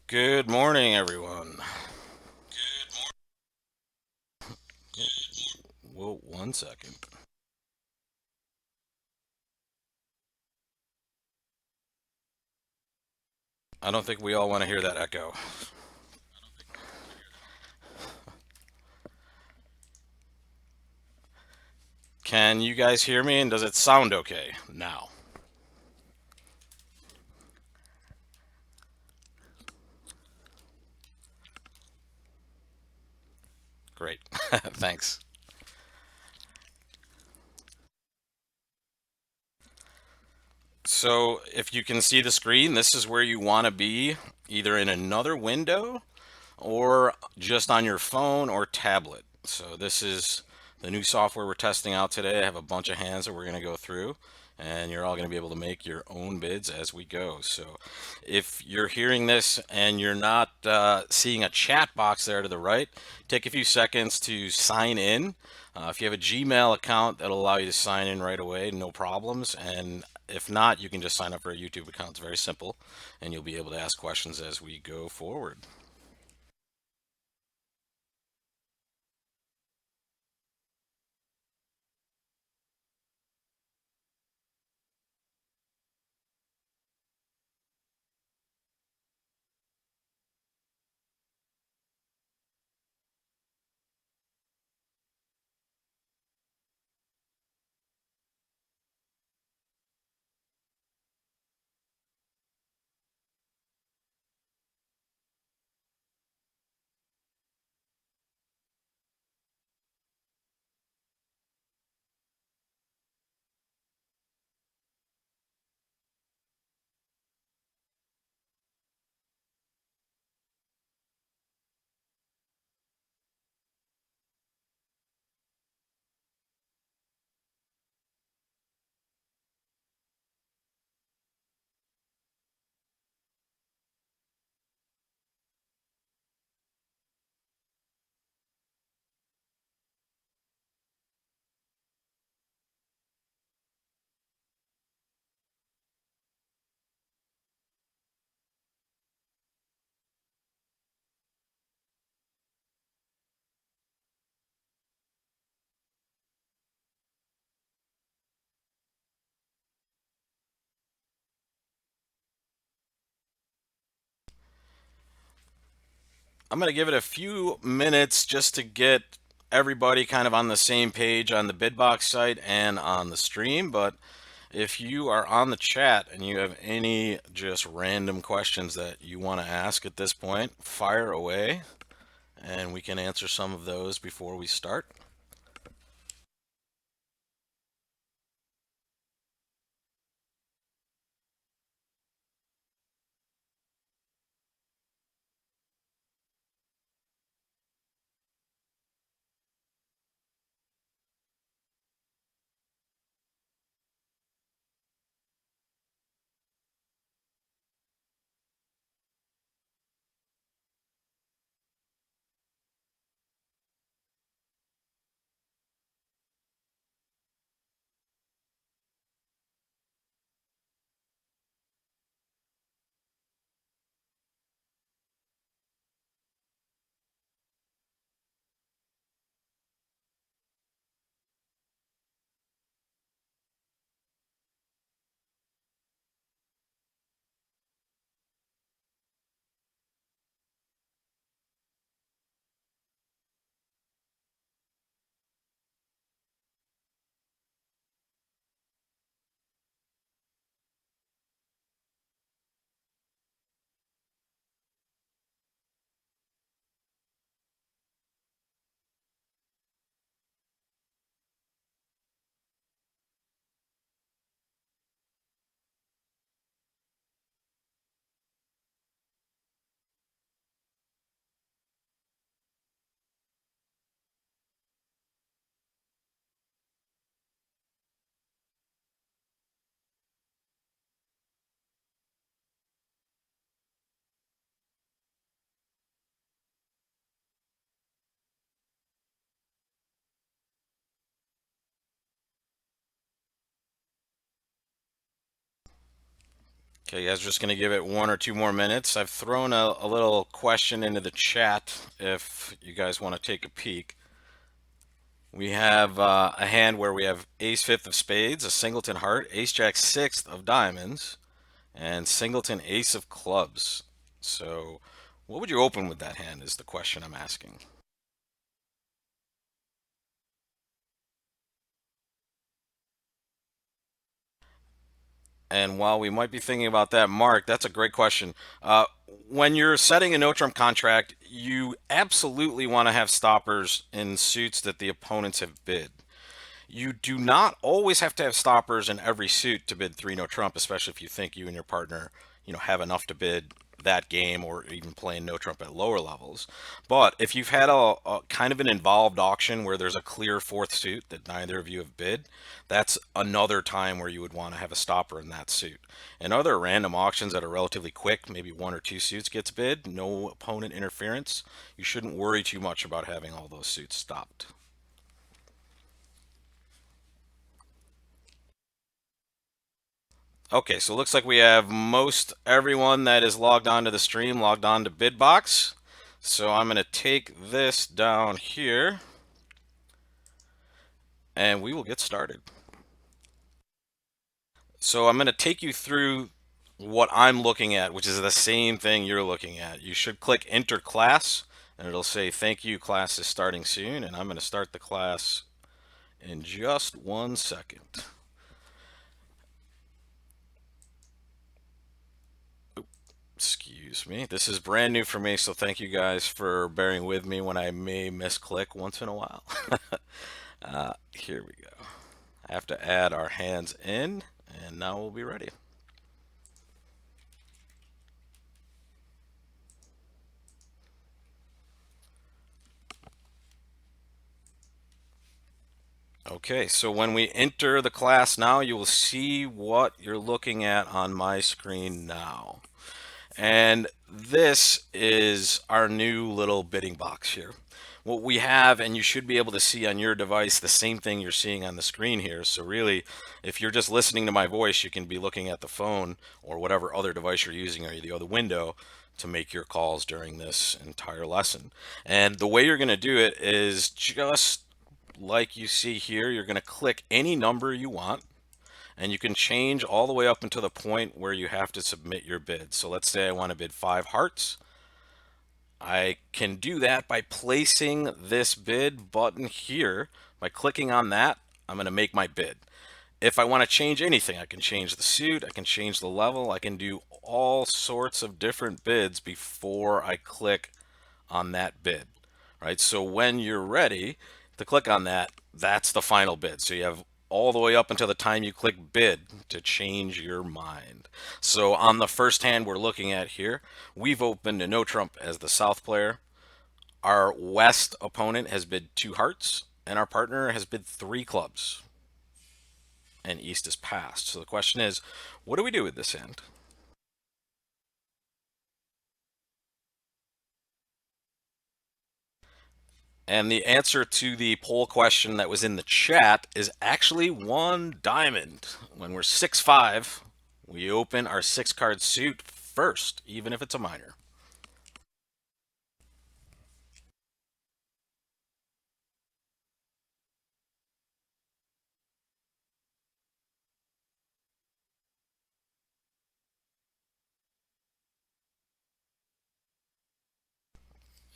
Good morning, everyone. Whoa, 1 second. I don't think we all want to hear that echo. Can you guys hear me and does it sound okay now? Great. Thanks. So, if you can see the screen, this is where you want to be, either in another window or just on your phone or tablet. So this is the new software we're testing out today. I have a bunch of hands that we're going to go through, and you're all going to be able to make your own bids as we go. So if you're hearing this and you're not seeing a chat box there to the right, take a few seconds to sign in. If you have a Gmail account, that'll allow you to sign in right away, no problems. And if not, you can just sign up for a YouTube account. It's very simple, and you'll be able to ask questions as we go forward. I'm going to give it a few minutes just to get everybody kind of on the same page on the Bidbox site and on the stream. But if you are on the chat and you have any just random questions that you want to ask at this point, fire away and we can answer some of those before we start. Okay, guys, just going to give it 1 or 2 more minutes. I've thrown a little question into the chat if you guys want to take a peek. We have a hand where we have ace fifth of spades, a singleton heart, ace jack sixth of diamonds, and singleton ace of clubs. So, what would you open with that hand is the question I'm asking. And while we might be thinking about that, Mark, that's a great question. When you're setting a no trump contract, you absolutely want to have stoppers in suits that the opponents have bid. You do not always have to have stoppers in every suit to bid three no trump, especially if you think you and your partner, have enough to bid that game or even playing no trump at lower levels. But if you've had a kind of an involved auction where there's a clear fourth suit that neither of you have bid, that's another time where you would want to have a stopper in that suit. In other random auctions that are relatively quick, maybe one or two suits gets bid, no opponent interference, you shouldn't worry too much about having all those suits stopped. Okay, so it looks like we have most everyone that is logged on to the stream logged on to Bidbox. So I'm going to take this down here and we will get started. So I'm going to take you through what I'm looking at, which is the same thing you're looking at. You should click enter class and it'll say thank you, class is starting soon, and I'm going to start the class in just 1 second. Excuse me. This is brand new for me, so thank you guys for bearing with me when I may misclick once in a while. Here we go. I have to add our hands in, and now we'll be ready. Okay, so when we enter the class now, you will see what you're looking at on my screen now. And this is our new little bidding box here. What we have, and you should be able to see on your device the same thing you're seeing on the screen here. So really, if you're just listening to my voice, you can be looking at the phone or whatever other device you're using or the other window to make your calls during this entire lesson. And the way you're going to do it is just like you see here. You're going to click any number you want, and you can change all the way up until the point where you have to submit your bid. So let's say I want to bid 5 hearts. I can do that by placing this bid button here. By clicking on that, I'm going to make my bid. If I want to change anything, I can change the suit, I can change the level, I can do all sorts of different bids before I click on that bid, right? So when you're ready to click on that, that's the final bid. So you have all the way up until the time you click bid to change your mind. So on the first hand we're looking at here, we've opened a no trump as the south player. Our west opponent has bid 2 hearts, and our partner has bid 3 clubs, and east is passed. So the question is, what do we do with this hand? And the answer to the poll question that was in the chat is actually 1 diamond. When we're 6-5, we open our 6 card suit first, even if it's a minor.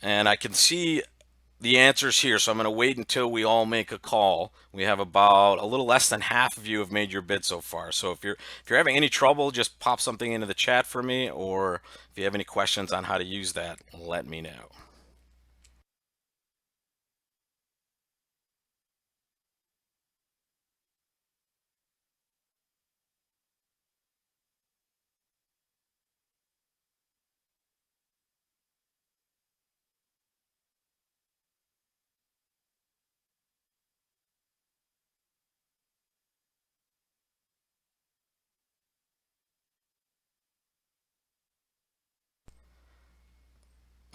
And I can see the answers here, so I'm going to wait until we all make a call. We have about a little less than half of you have made your bid so far. So if you're having any trouble, just pop something into the chat for me, or if you have any questions on how to use that, let me know.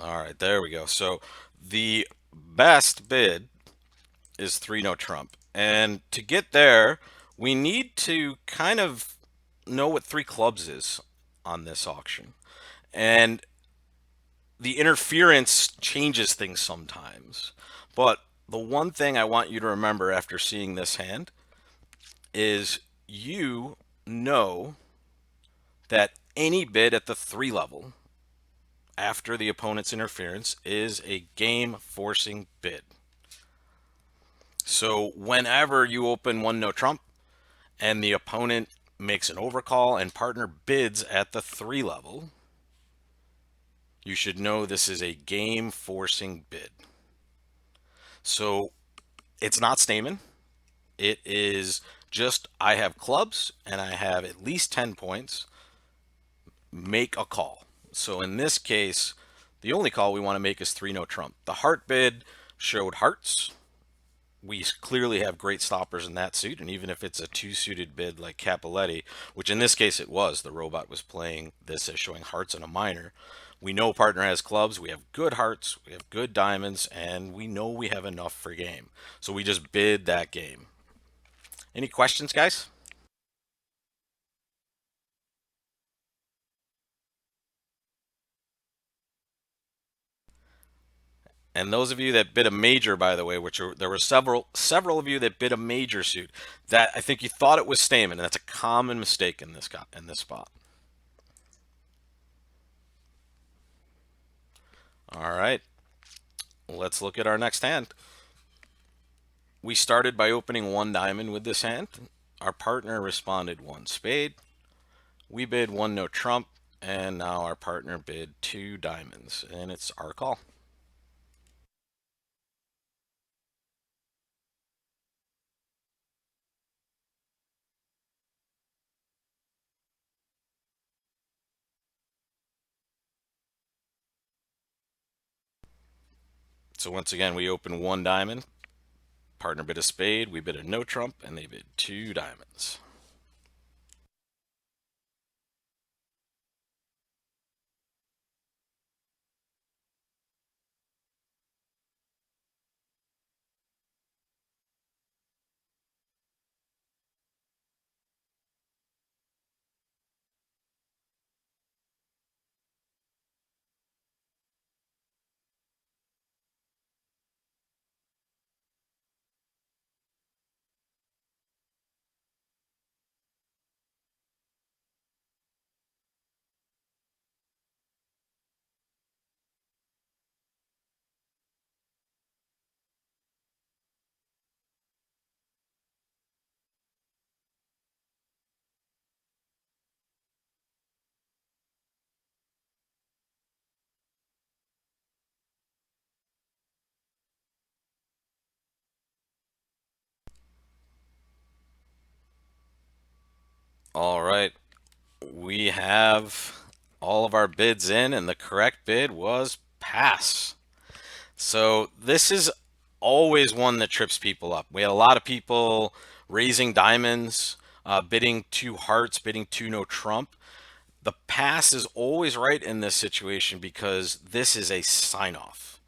All right, there we go. So the best bid is 3 no trump. And to get there, we need to kind of know what 3 clubs is. on this auction. And the interference changes things sometimes. But the one thing I want you to remember after seeing this hand is you know that any bid at the 3 level after the opponent's interference is a game forcing bid. So whenever you open one no trump and the opponent makes an overcall and partner bids at the 3 level, you should know this is a game forcing bid. So it's not Stamen. It is just I have clubs and I have at least 10 points. Make a call. So in this case, the only call we want to make is 3 no trump. The heart bid showed hearts. We clearly have great stoppers in that suit, and even if it's a 2 suited bid like Capoletti, which in this case it was, the robot was playing this as showing hearts and a minor. We know partner has clubs, we have good hearts, we have good diamonds, and we know we have enough for game. So we just bid that game. Any questions, guys? And those of you that bid a major, by the way, there were several of you that bid a major suit, that I think you thought it was Stamen, and that's a common mistake in this spot. All right, let's look at our next hand. We started by opening 1 diamond with this hand. Our partner responded 1 spade. We bid 1 no trump, and now our partner bid 2 diamonds, and it's our call. So once again, we open 1 diamond. Partner bid a spade, we bid a no trump, and they bid 2 diamonds. All right, we have all of our bids in, and the correct bid was pass. So this is always one that trips people up. We had a lot of people raising diamonds, bidding 2 hearts, bidding 2 no trump. The pass is always right in this situation because this is a sign off.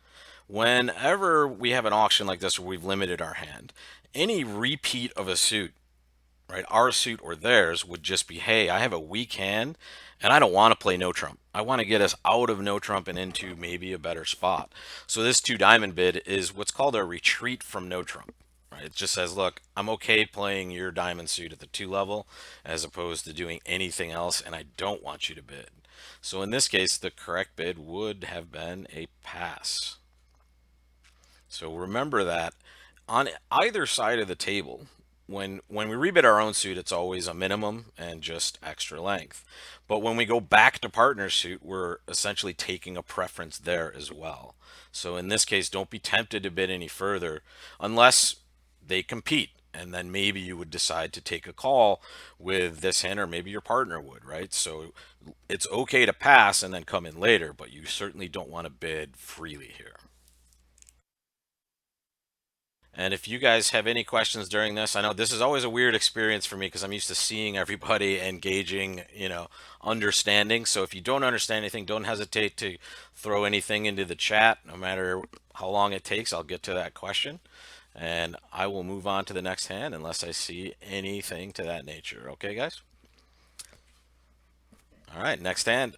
Whenever we have an auction like this where we've limited our hand, any repeat of a suit, right, our suit or theirs, would just be, hey, I have a weak hand and I don't want to play no trump. I want to get us out of no trump and into maybe a better spot. So this 2 diamond bid is what's called a retreat from no trump. Right? It just says, look, I'm okay playing your diamond suit at the 2 level as opposed to doing anything else, and I don't want you to bid. So in this case, the correct bid would have been a pass. So remember that on either side of the table, when we rebid our own suit, it's always a minimum and just extra length. But when we go back to partner suit, we're essentially taking a preference there as well. So in this case, don't be tempted to bid any further unless they compete. And then maybe you would decide to take a call with this hand, or maybe your partner would, right? So it's okay to pass and then come in later, but you certainly don't want to bid freely here. And if you guys have any questions during this, I know this is always a weird experience for me because I'm used to seeing everybody engaging, understanding. So if you don't understand anything, don't hesitate to throw anything into the chat. No matter how long it takes, I'll get to that question. And I will move on to the next hand unless I see anything to that nature. Okay, guys? All right, next hand.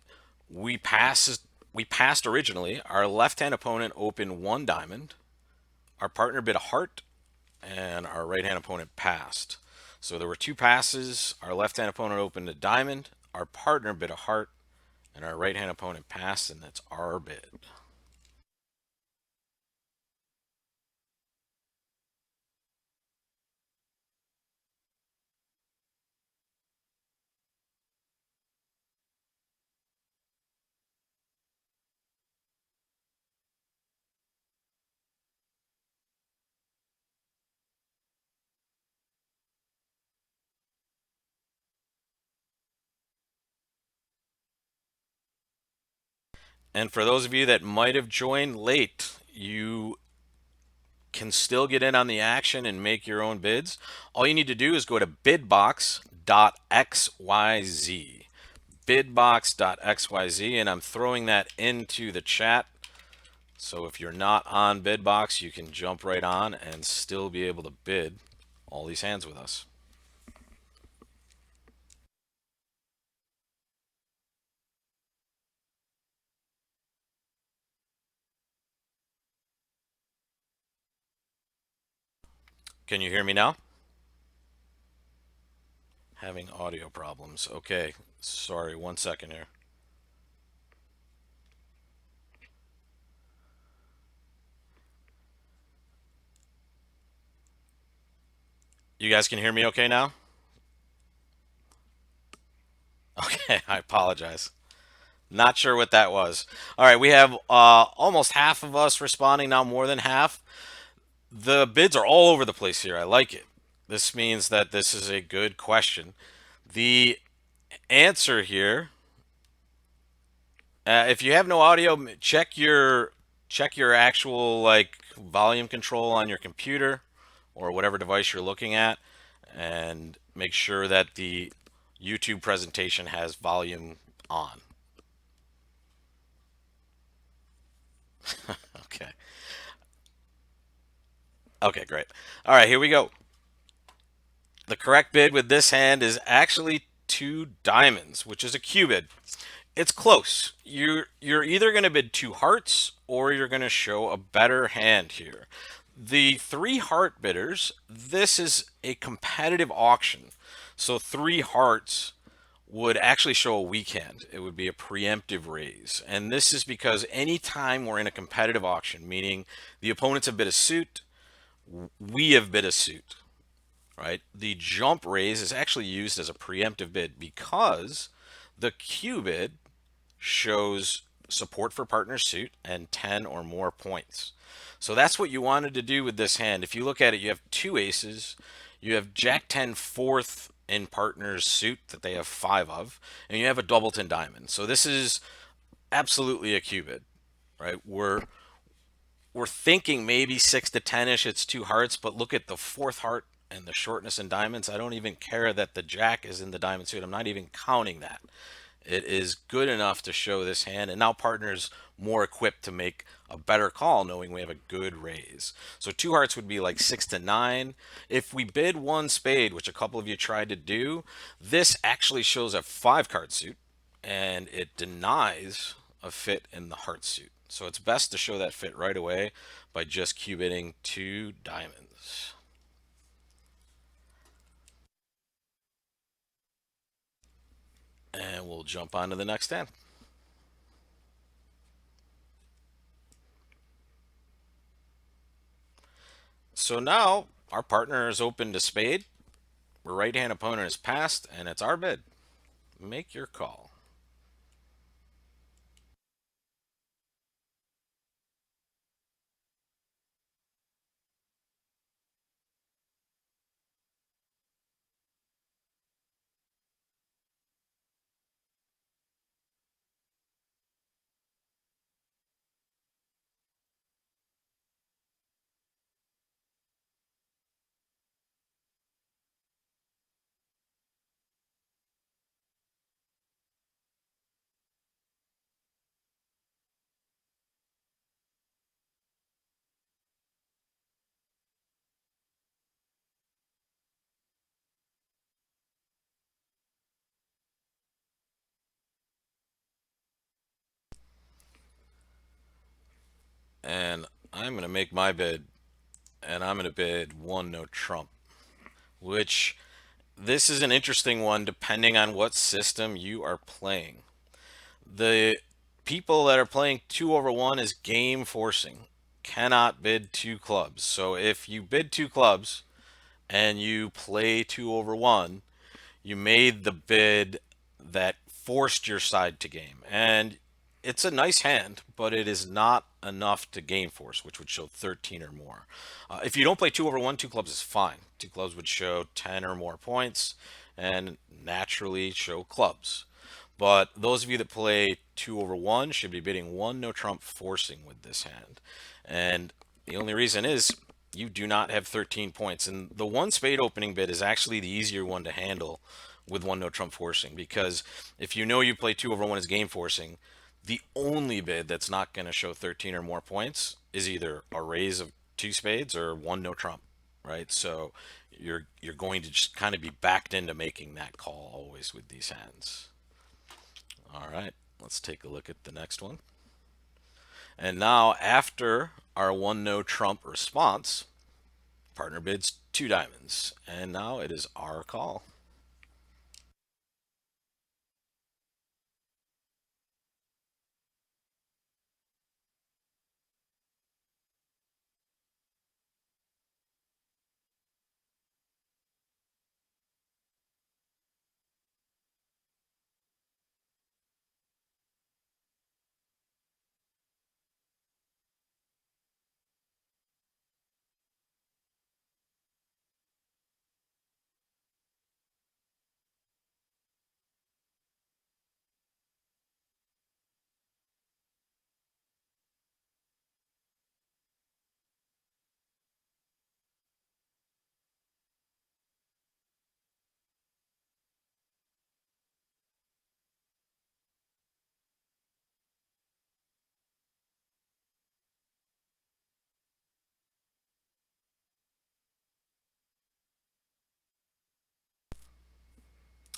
We pass. We passed originally. Our left-hand opponent opened one diamond. Our partner bid a heart, and our right-hand opponent passed. So there were two passes. Our left-hand opponent opened a diamond. Our partner bid a heart, and our right-hand opponent passed, and that's our bid. And for those of you that might have joined late, you can still get in on the action and make your own bids. All you need to do is go to bidbox.xyz. Bidbox.xyz, and I'm throwing that into the chat. So if you're not on Bidbox, you can jump right on and still be able to bid all these hands with us. Can you hear me now? Having audio problems. Okay, sorry, 1 second here. You guys can hear me okay now? Okay, I apologize. Not sure what that was. All right, we have almost half of us responding now, more than half. The bids are all over the place here. I like it. This means that this is a good question. The answer here, if you have no audio, check your actual like volume control on your computer or whatever device you're looking at, and make sure that the YouTube presentation has volume on. Okay. Okay, great. All right, here we go. The correct bid with this hand is actually two diamonds, which is a Q bid. It's close. You're either going to bid two hearts or you're going to show a better hand here. The three heart bidders, this is a competitive auction. So three hearts would actually show a weak hand. It would be a preemptive raise. And this is because anytime we're in a competitive auction, meaning the opponents have bid a suit, we have bid a suit, right? The jump raise is actually used as a preemptive bid because the Q bid shows support for partner suit and 10 or more points. So that's what you wanted to do with this hand. If you look at it, you have two aces. You have Jack 10 fourth in partner's suit that they have five of, and you have a doubleton diamond. So this is absolutely a Q bid, right? We're thinking maybe 6 to 10ish. It's two hearts, but look at the fourth heart and the shortness in diamonds. I don't even care that the jack is in the diamond suit. I'm not even counting that. It is good enough to show this hand, and now partner's more equipped to make a better call knowing we have a good raise. So two hearts would be like 6 to 9. If we bid one spade, which a couple of you tried to do, this actually shows a five card suit and it denies a fit in the heart suit. So it's best to show that fit right away by just Q bidding two diamonds. And we'll jump on to the next hand. So now our partner is open to spade. Our right hand opponent is passed, and it's our bid. Make your call. and I'm going to make my bid, and I'm going to bid one no trump, which this is an interesting one depending on what system you are playing. The people that are playing 2/1 is game forcing, cannot bid two clubs. So if you bid two clubs and you play 2/1, you made the bid that forced your side to game. And it's a nice hand, but it is not enough to game force, which would show 13 or more. If you don't play 2/1, two clubs is fine. Two clubs would show 10 or more points and naturally show clubs. But those of you that play 2/1 should be bidding one no trump forcing with this hand. And the only reason is you do not have 13 points. And the one spade opening bid is actually the easier one to handle with one no trump forcing, because if you know you play 2/1 as game forcing, the only bid that's not going to show 13 or more points is either a raise of two spades or one no trump, right? So you're going to just kind of be backed into making that call always with these hands. All right, let's take a look at the next one. And now, after our one no trump response, partner bids two diamonds. And now it is our call.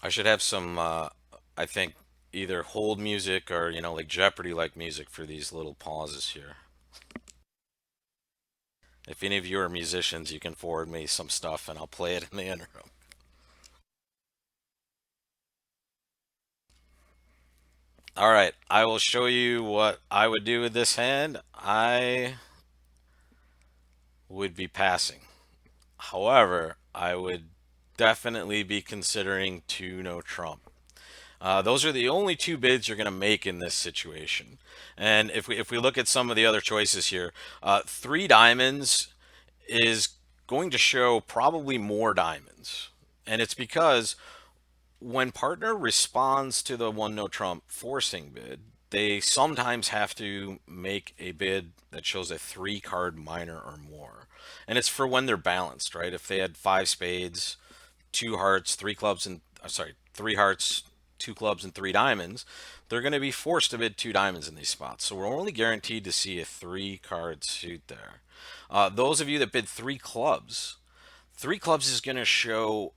I should have some, I think, either hold music or, like Jeopardy like music for these little pauses here. If any of you are musicians, you can forward me some stuff and I'll play it in the interim. All right, I will show you what I would do with this hand. I would be passing. However, I would definitely be considering two no trump. Those are the only two bids you're going to make in this situation. And if we look at some of the other choices here, three diamonds is going to show probably more diamonds, and it's because when partner responds to the one no trump forcing bid, they sometimes have to make a bid that shows a three card minor or more. And it's for when they're balanced, right? If they had five spades, two hearts, three clubs, and sorry, three hearts, two clubs, and three diamonds, they're going to be forced to bid two diamonds in these spots. So we're only guaranteed to see a three card suit there. Those of you that bid three clubs is going to show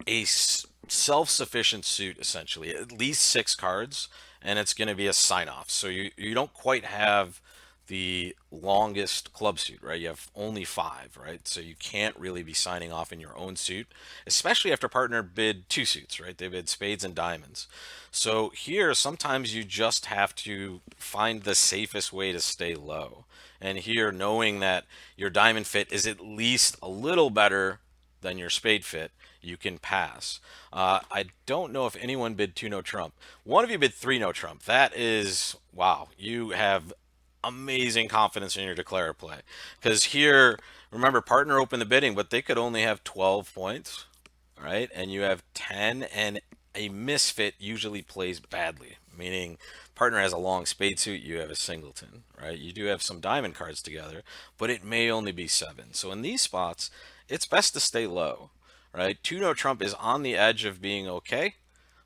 a self-sufficient suit, essentially at least six cards, and it's going to be a sign-off. So you don't quite have the longest club suit, right? You have only five, right? So you can't really be signing off in your own suit, especially after partner bid two suits, right? They bid spades and diamonds. So here sometimes you just have to find the safest way to stay low, and here knowing that your diamond fit is at least a little better than your spade fit, you can pass. I don't know if anyone bid two no trump. One of you bid three no trump. That is, wow, you have amazing confidence in your declare play. Because here, remember, partner opened the bidding, but they could only have 12 points, right? And you have 10, and a misfit usually plays badly, meaning partner has a long spade suit, you have a singleton, right? You do have some diamond cards together, but it may only be seven. So in these spots, it's best to stay low, right? Two no trump is on the edge of being okay,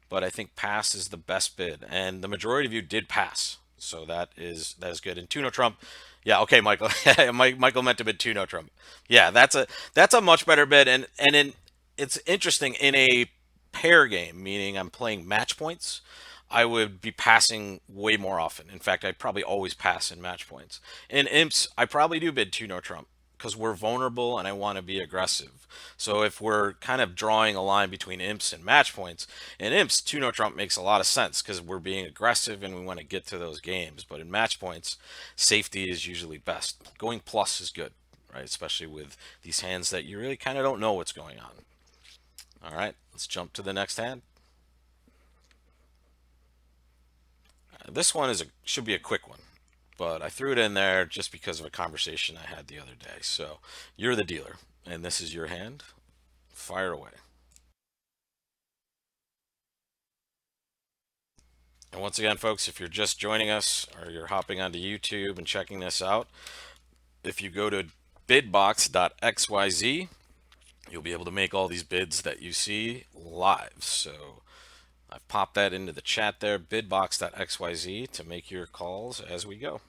but I think pass is the best bid, and the majority of you did pass, so that is good. And two no trump, yeah, okay, Michael, Michael meant to bid two no trump. Yeah, that's a much better bid, and it's interesting in a pair game, meaning I'm playing match points. I would be passing way more often. In fact, I'd probably always pass in match points. In imps, I probably do bid two no trump because we're vulnerable and I want to be aggressive. So if we're kind of drawing a line between imps and match points, in imps, two no trump makes a lot of sense because we're being aggressive and we want to get to those games. But in match points, safety is usually best. Going plus is good, right? Especially with these hands that you really kind of don't know what's going on. All right, let's jump to the next hand. This one should be a quick one, but I threw it in there just because of a conversation I had the other day. So you're the dealer, and this is your hand. Fire away. And once again, folks, if you're just joining us or you're hopping onto YouTube and checking this out, if you go to bidbox.xyz, you'll be able to make all these bids that you see live. So I've popped that into the chat there, bidbox.xyz, to make your calls as we go.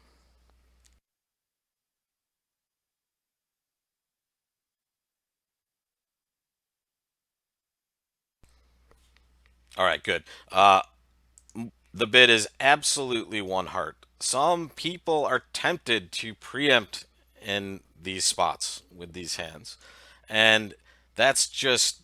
All right, good. The bid is absolutely one heart. Some people are tempted to preempt in these spots with these hands. And that's just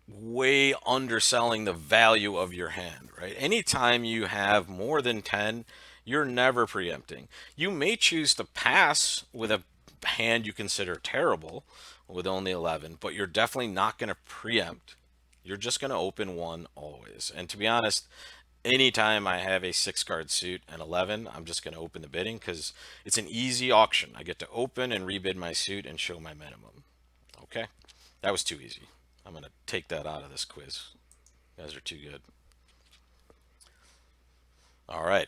way underselling the value of your hand, right? Anytime you have more than 10, you're never preempting. You may choose to pass with a hand you consider terrible with only 11, but you're definitely not going to preempt. You're just going to open one always. And to be honest, anytime I have a six card suit and 11, I'm just going to open the bidding because it's an easy auction. I get to open and rebid my suit and show my minimum. Okay, that was too easy. I'm going to take that out of this quiz. You guys are too good. All right,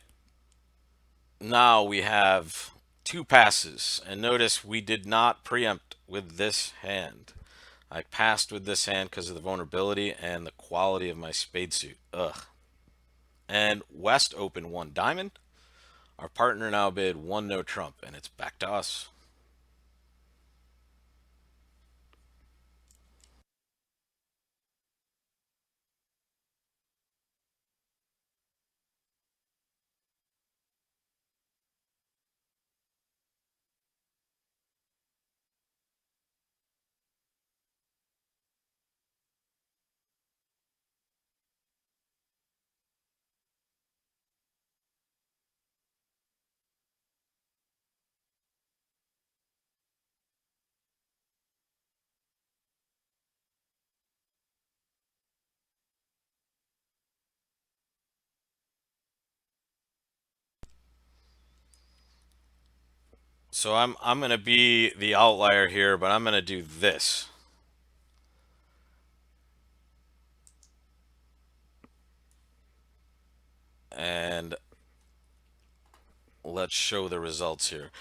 now we have two passes, and notice we did not preempt with this hand. I passed with this hand because of the vulnerability and the quality of my spade suit. Ugh. And West opened one diamond. Our partner now bid one no trump, and it's back to us. So I'm gonna be the outlier here, but I'm gonna do this. And let's show the results here.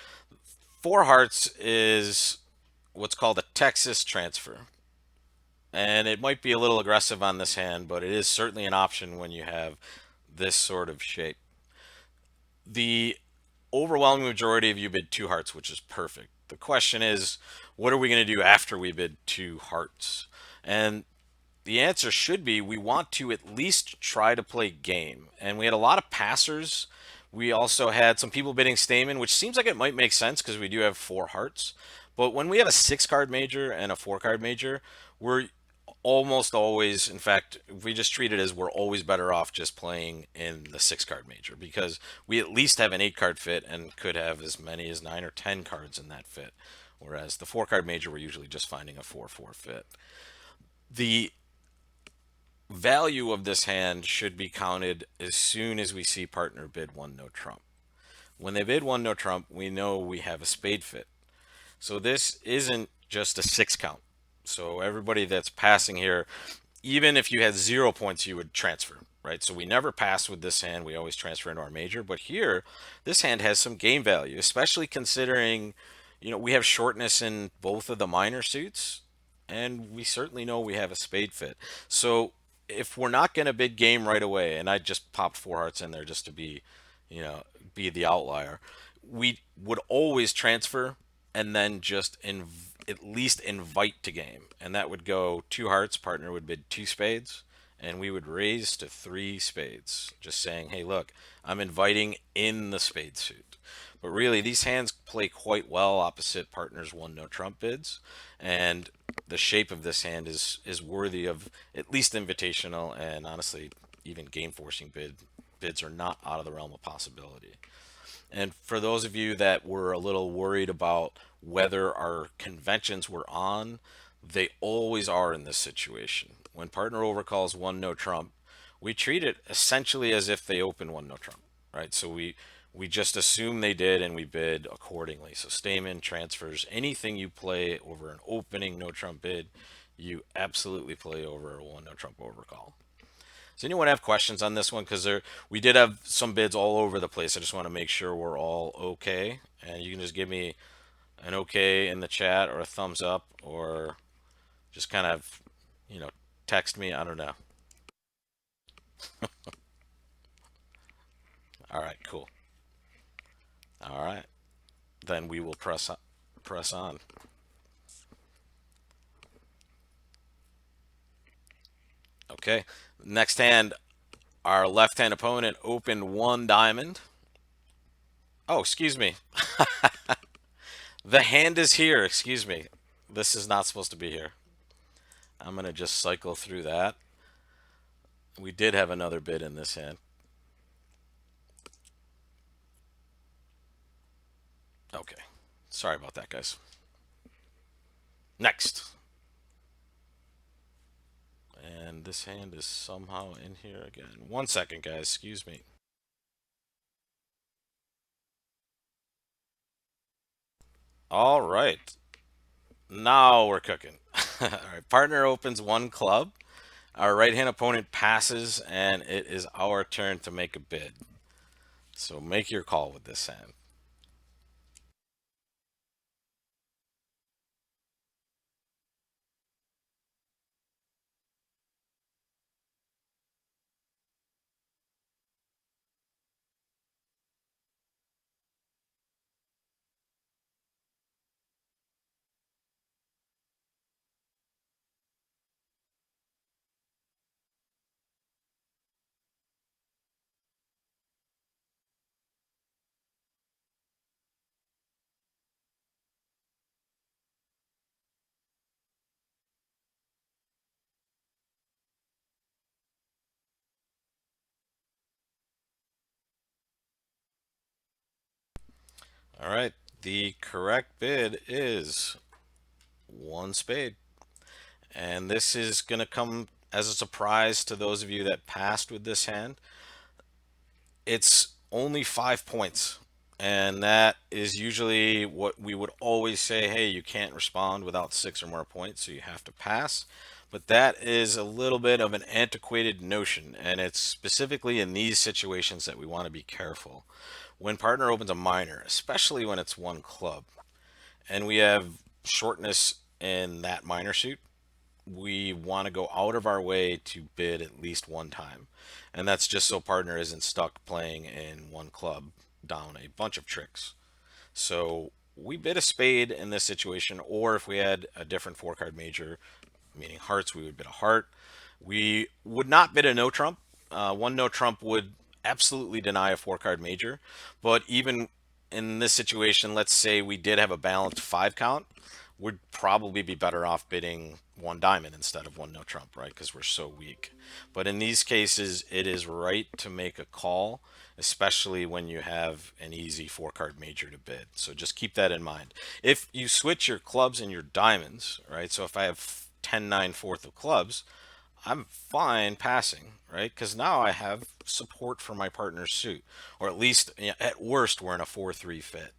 Four hearts is what's called a Texas transfer. And it might be a little aggressive on this hand, but it is certainly an option when you have this sort of shape. The overwhelming majority of you bid two hearts, which is perfect. The question is, what are we going to do after we bid two hearts? And the answer should be we want to at least try to play game. And we had a lot of passers. We also had some people bidding Stamen, which seems like it might make sense because we do have four hearts. But when we have a six card major and a four card major, we're almost always, in fact, if we just treat it as we're always better off just playing in the six card major because we at least have an eight card fit and could have as many as 9 or 10 cards in that fit. Whereas the four card major, we're usually just finding a 4-4 fit. The value of this hand should be counted as soon as we see partner bid one no trump. When they bid one no trump, we know we have a spade fit. So this isn't just a six count. So everybody that's passing here, even if you had 0 points, you would transfer, right? So we never pass with this hand. We always transfer into our major. But here, this hand has some game value, especially considering, we have shortness in both of the minor suits, and we certainly know we have a spade fit. So if we're not going to bid game right away, and I just popped four hearts in there just to you know, be the outlier, we would always transfer and then just at least invite to game. And that would go two hearts, partner would bid two spades, and we would raise to three spades, just saying, hey, look, I'm inviting in the spade suit. But really, these hands play quite well opposite partners one no trump bids, and the shape of this hand is worthy of at least invitational, and honestly, even game forcing bids are not out of the realm of possibility. And for those of you that were a little worried about whether our conventions were on, they always are in this situation. When partner overcalls one no trump, we treat it essentially as if they open one no trump, right? So we just assume they did and we bid accordingly. So Stamen transfers anything you play over an opening no trump bid, you absolutely play over a one no trump overcall. Does anyone have questions on this one? Because we did have some bids all over the place. I just want to make sure we're all okay. And you can just give me an okay in the chat or a thumbs up or just kind of, you know, text me. I don't know. All right, cool. All right. Then we will press on. Okay. Next hand, our left-hand opponent opened one diamond. Oh, excuse me. The hand is here. Excuse me. This is not supposed to be here. I'm going to just cycle through that. We did have another bid in this hand. Okay. Sorry about that, guys. Next. And this hand is somehow in here again. 1 second, guys. Excuse me. All right. Now we're cooking. All right. Partner opens one club. Our right hand opponent passes, and it is our turn to make a bid. So make your call with this hand. All right. The correct bid is one spade. And this is going to come as a surprise to those of you that passed with this hand. It's only 5 points. And that is usually what we would always say, hey, you can't respond without 6 or more points, so you have to pass. But that is a little bit of an antiquated notion, and it's specifically in these situations that we want to be careful. When partner opens a minor, especially when it's one club, and we have shortness in that minor suit, we want to go out of our way to bid at least one time. And that's just so partner isn't stuck playing in one club down a bunch of tricks. So we bid a spade in this situation, or if we had a different four card major, meaning hearts, we would bid a heart. We would not bid a no trump. One no trump would absolutely deny a four card major. But even in this situation, let's say we did have a balanced 5 count, would probably be better off bidding one diamond instead of one no trump, right? Because we're so weak. But in these cases, it is right to make a call, especially when you have an easy four card major to bid. So just keep that in mind. If you switch your clubs and your diamonds, right? So if I have 10-9 fourth of clubs, I'm fine passing, right? Because now I have support for my partner's suit, or at least at worst we're in a 4-3 fit.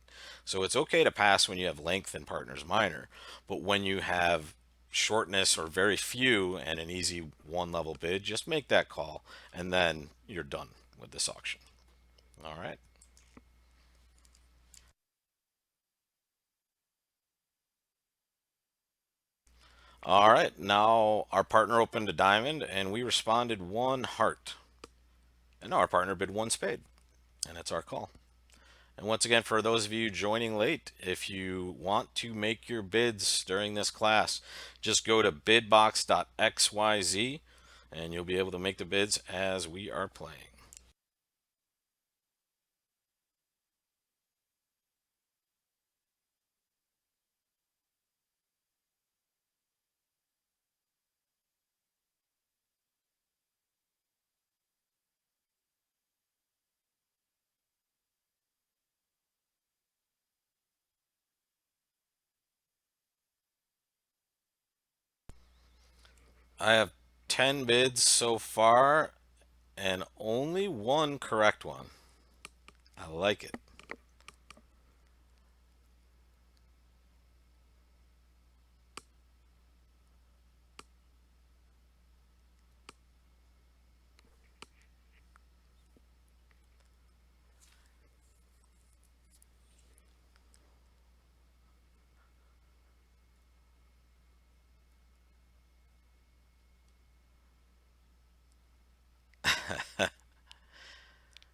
So it's okay to pass when you have length in partner's minor, but when you have shortness or very few and an easy one level bid, just make that call and then you're done with this auction. All right. All right. Now our partner opened a diamond and we responded one heart. And now our partner bid one spade. And it's our call. And once again, for those of you joining late, if you want to make your bids during this class, just go to bidbox.xyz and you'll be able to make the bids as we are playing. I have 10 bids so far and only one correct one. I like it.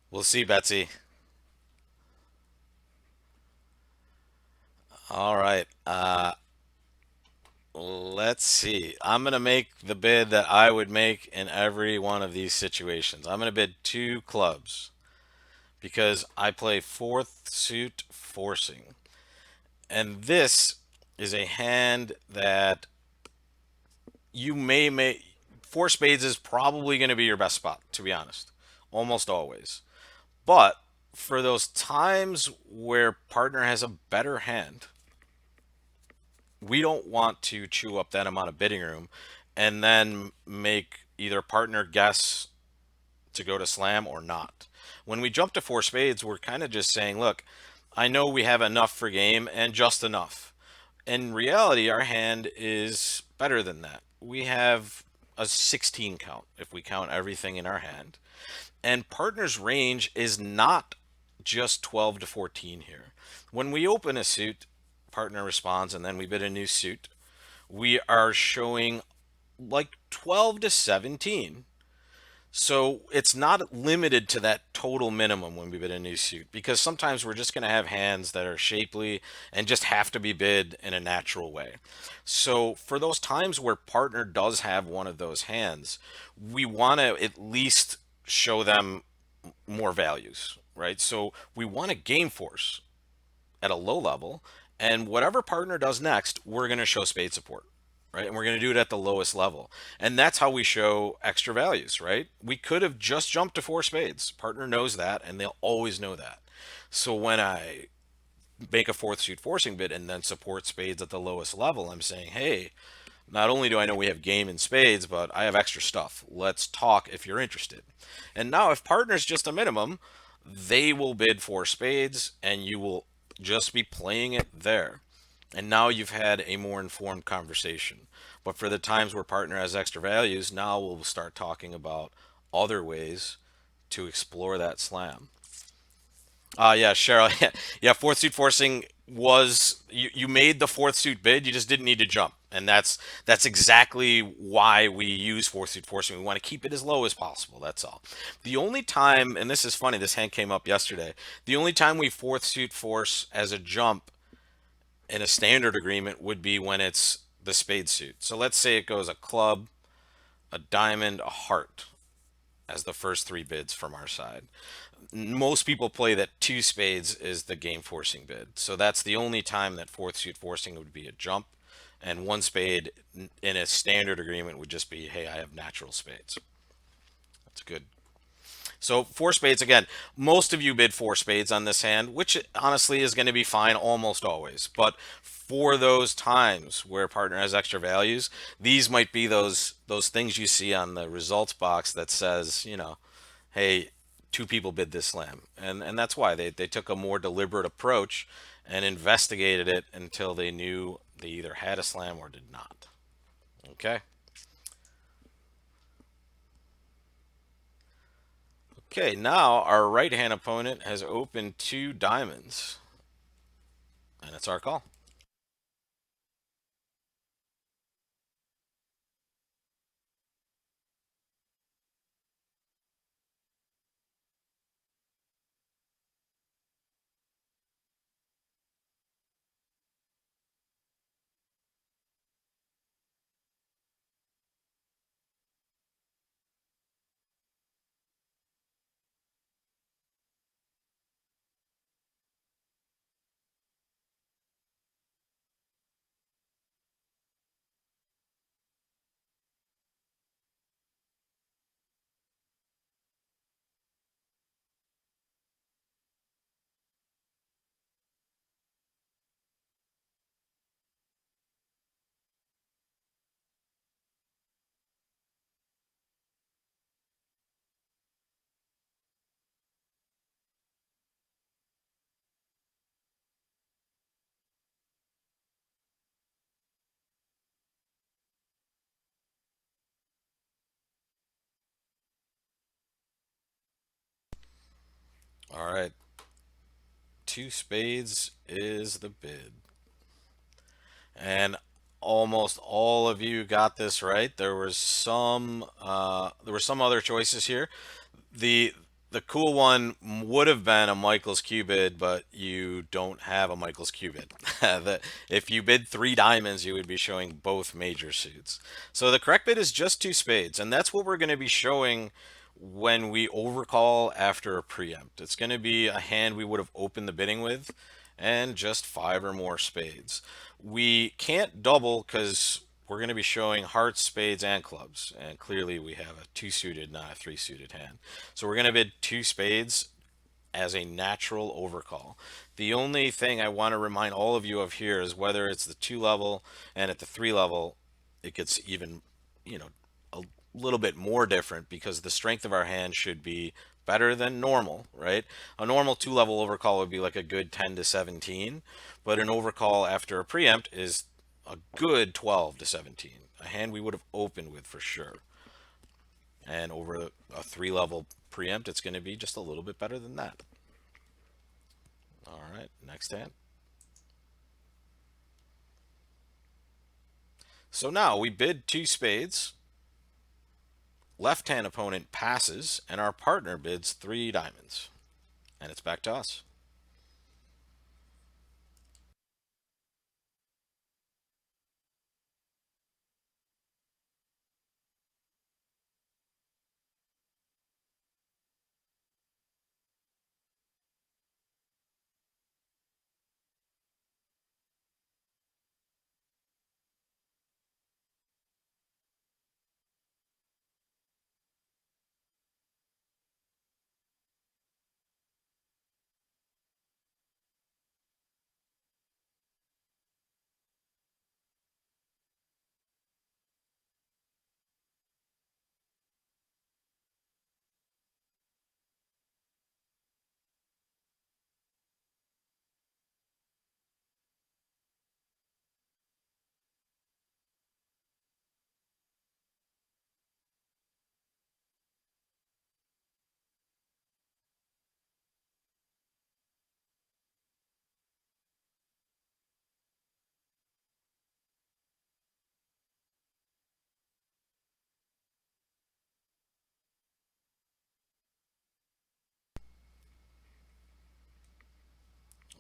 We'll see, Betsy. All right. Let's see. I'm going to make the bid that I would make in every one of these situations. I'm going to bid two clubs because I play fourth suit forcing. And this is a hand that you may make. Four spades is probably going to be your best spot, to be honest. Almost always. But for those times where partner has a better hand, we don't want to chew up that amount of bidding room and then make either partner guess to go to slam or not. When we jump to four spades, we're kind of just saying, look, I know we have enough for game and just enough. In reality, our hand is better than that. We have a 16 count if we count everything in our hand. And partner's range is not just 12 to 14 here. When we open a suit, partner responds, and then we bid a new suit. We are showing like 12 to 17. So it's not limited to that total minimum when we bid a new suit because sometimes we're just going to have hands that are shapely and just have to be bid in a natural way. So for those times where partner does have one of those hands, we want to at least show them more values, right? So we want to game force at a low level, and whatever partner does next, we're going to show spade support, right? And we're going to do it at the lowest level. And that's how we show extra values, right? We could have just jumped to four spades. Partner knows that, and they'll always know that. So when I make a fourth suit forcing bid and then support spades at the lowest level, I'm saying, hey, not only do I know we have game in spades, but I have extra stuff. Let's talk if you're interested. And now, if partner's just a minimum, they will bid for spades and you will just be playing it there. And now you've had a more informed conversation. But for the times where partner has extra values, now we'll start talking about other ways to explore that slam. Yeah, Cheryl. Yeah, fourth suit forcing was you made the fourth suit bid, you just didn't need to jump. And that's exactly why we use fourth suit forcing. We want to keep it as low as possible. That's all. The only time, and this is funny, this hand came up yesterday. The only time we fourth suit force as a jump in a standard agreement would be when it's the spade suit. So let's say it goes a club, a diamond, a heart as the first three bids from our side. Most people play that two spades is the game forcing bid. So that's the only time that fourth suit forcing would be a jump. And one spade in a standard agreement would just be, hey, I have natural spades. That's good. So four spades again. Most of you bid four spades on this hand, which honestly is going to be fine almost always. But for those times where partner has extra values, these might be those things you see on the results box that says, hey, two people bid this slam, and that's why they took a more deliberate approach and investigated it until they knew they either had a slam or did not. Okay. Okay, now our right hand opponent has opened two diamonds, and it's our call. right. Two spades is the bid. And almost all of you got this right. There were some other choices here. The the cool one would have been a Michael's Cubid, but you don't have a Michael's Cubid. If you bid three diamonds, you would be showing both major suits. So the correct bid is just two spades, and that's what we're going to be showing when we overcall after a preempt. It's going to be a hand we would have opened the bidding with, and just five or more spades. We can't double because we're going to be showing hearts, spades, and clubs. And clearly we have a two suited, not a three suited hand. So we're going to bid two spades as a natural overcall. The only thing I want to remind all of you of here is whether it's the two level and at the three level, it gets even, you know, a little bit more different because the strength of our hand should be better than normal, right? A normal two level overcall would be like a good 10 to 17, but an overcall after a preempt is a good 12 to 17, a hand we would have opened with for sure. And over a three level preempt, it's going to be just a little bit better than that. All right, next hand. So now we bid two spades. Left hand opponent passes, and our partner bids three diamonds. And it's back to us.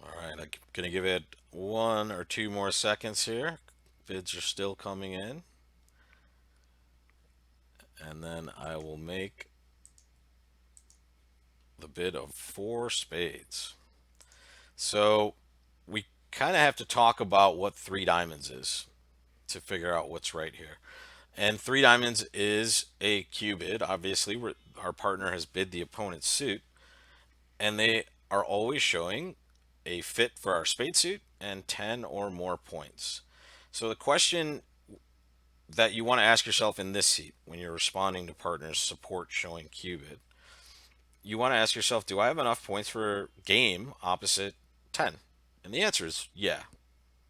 All right, I'm going to give it 1 or 2 more seconds here. Bids are still coming in. And then I will make the bid of four spades. So we kind of have to talk about what three diamonds is to figure out what's right here. And three diamonds is a Q bid. Obviously, our partner has bid the opponent's suit, and they are always showing a fit for our spade suit and 10 or more points. So the question that you want to ask yourself in this seat when you're responding to partners support showing Q bid, you want to ask yourself, do I have enough points for game opposite 10? And the answer is yeah,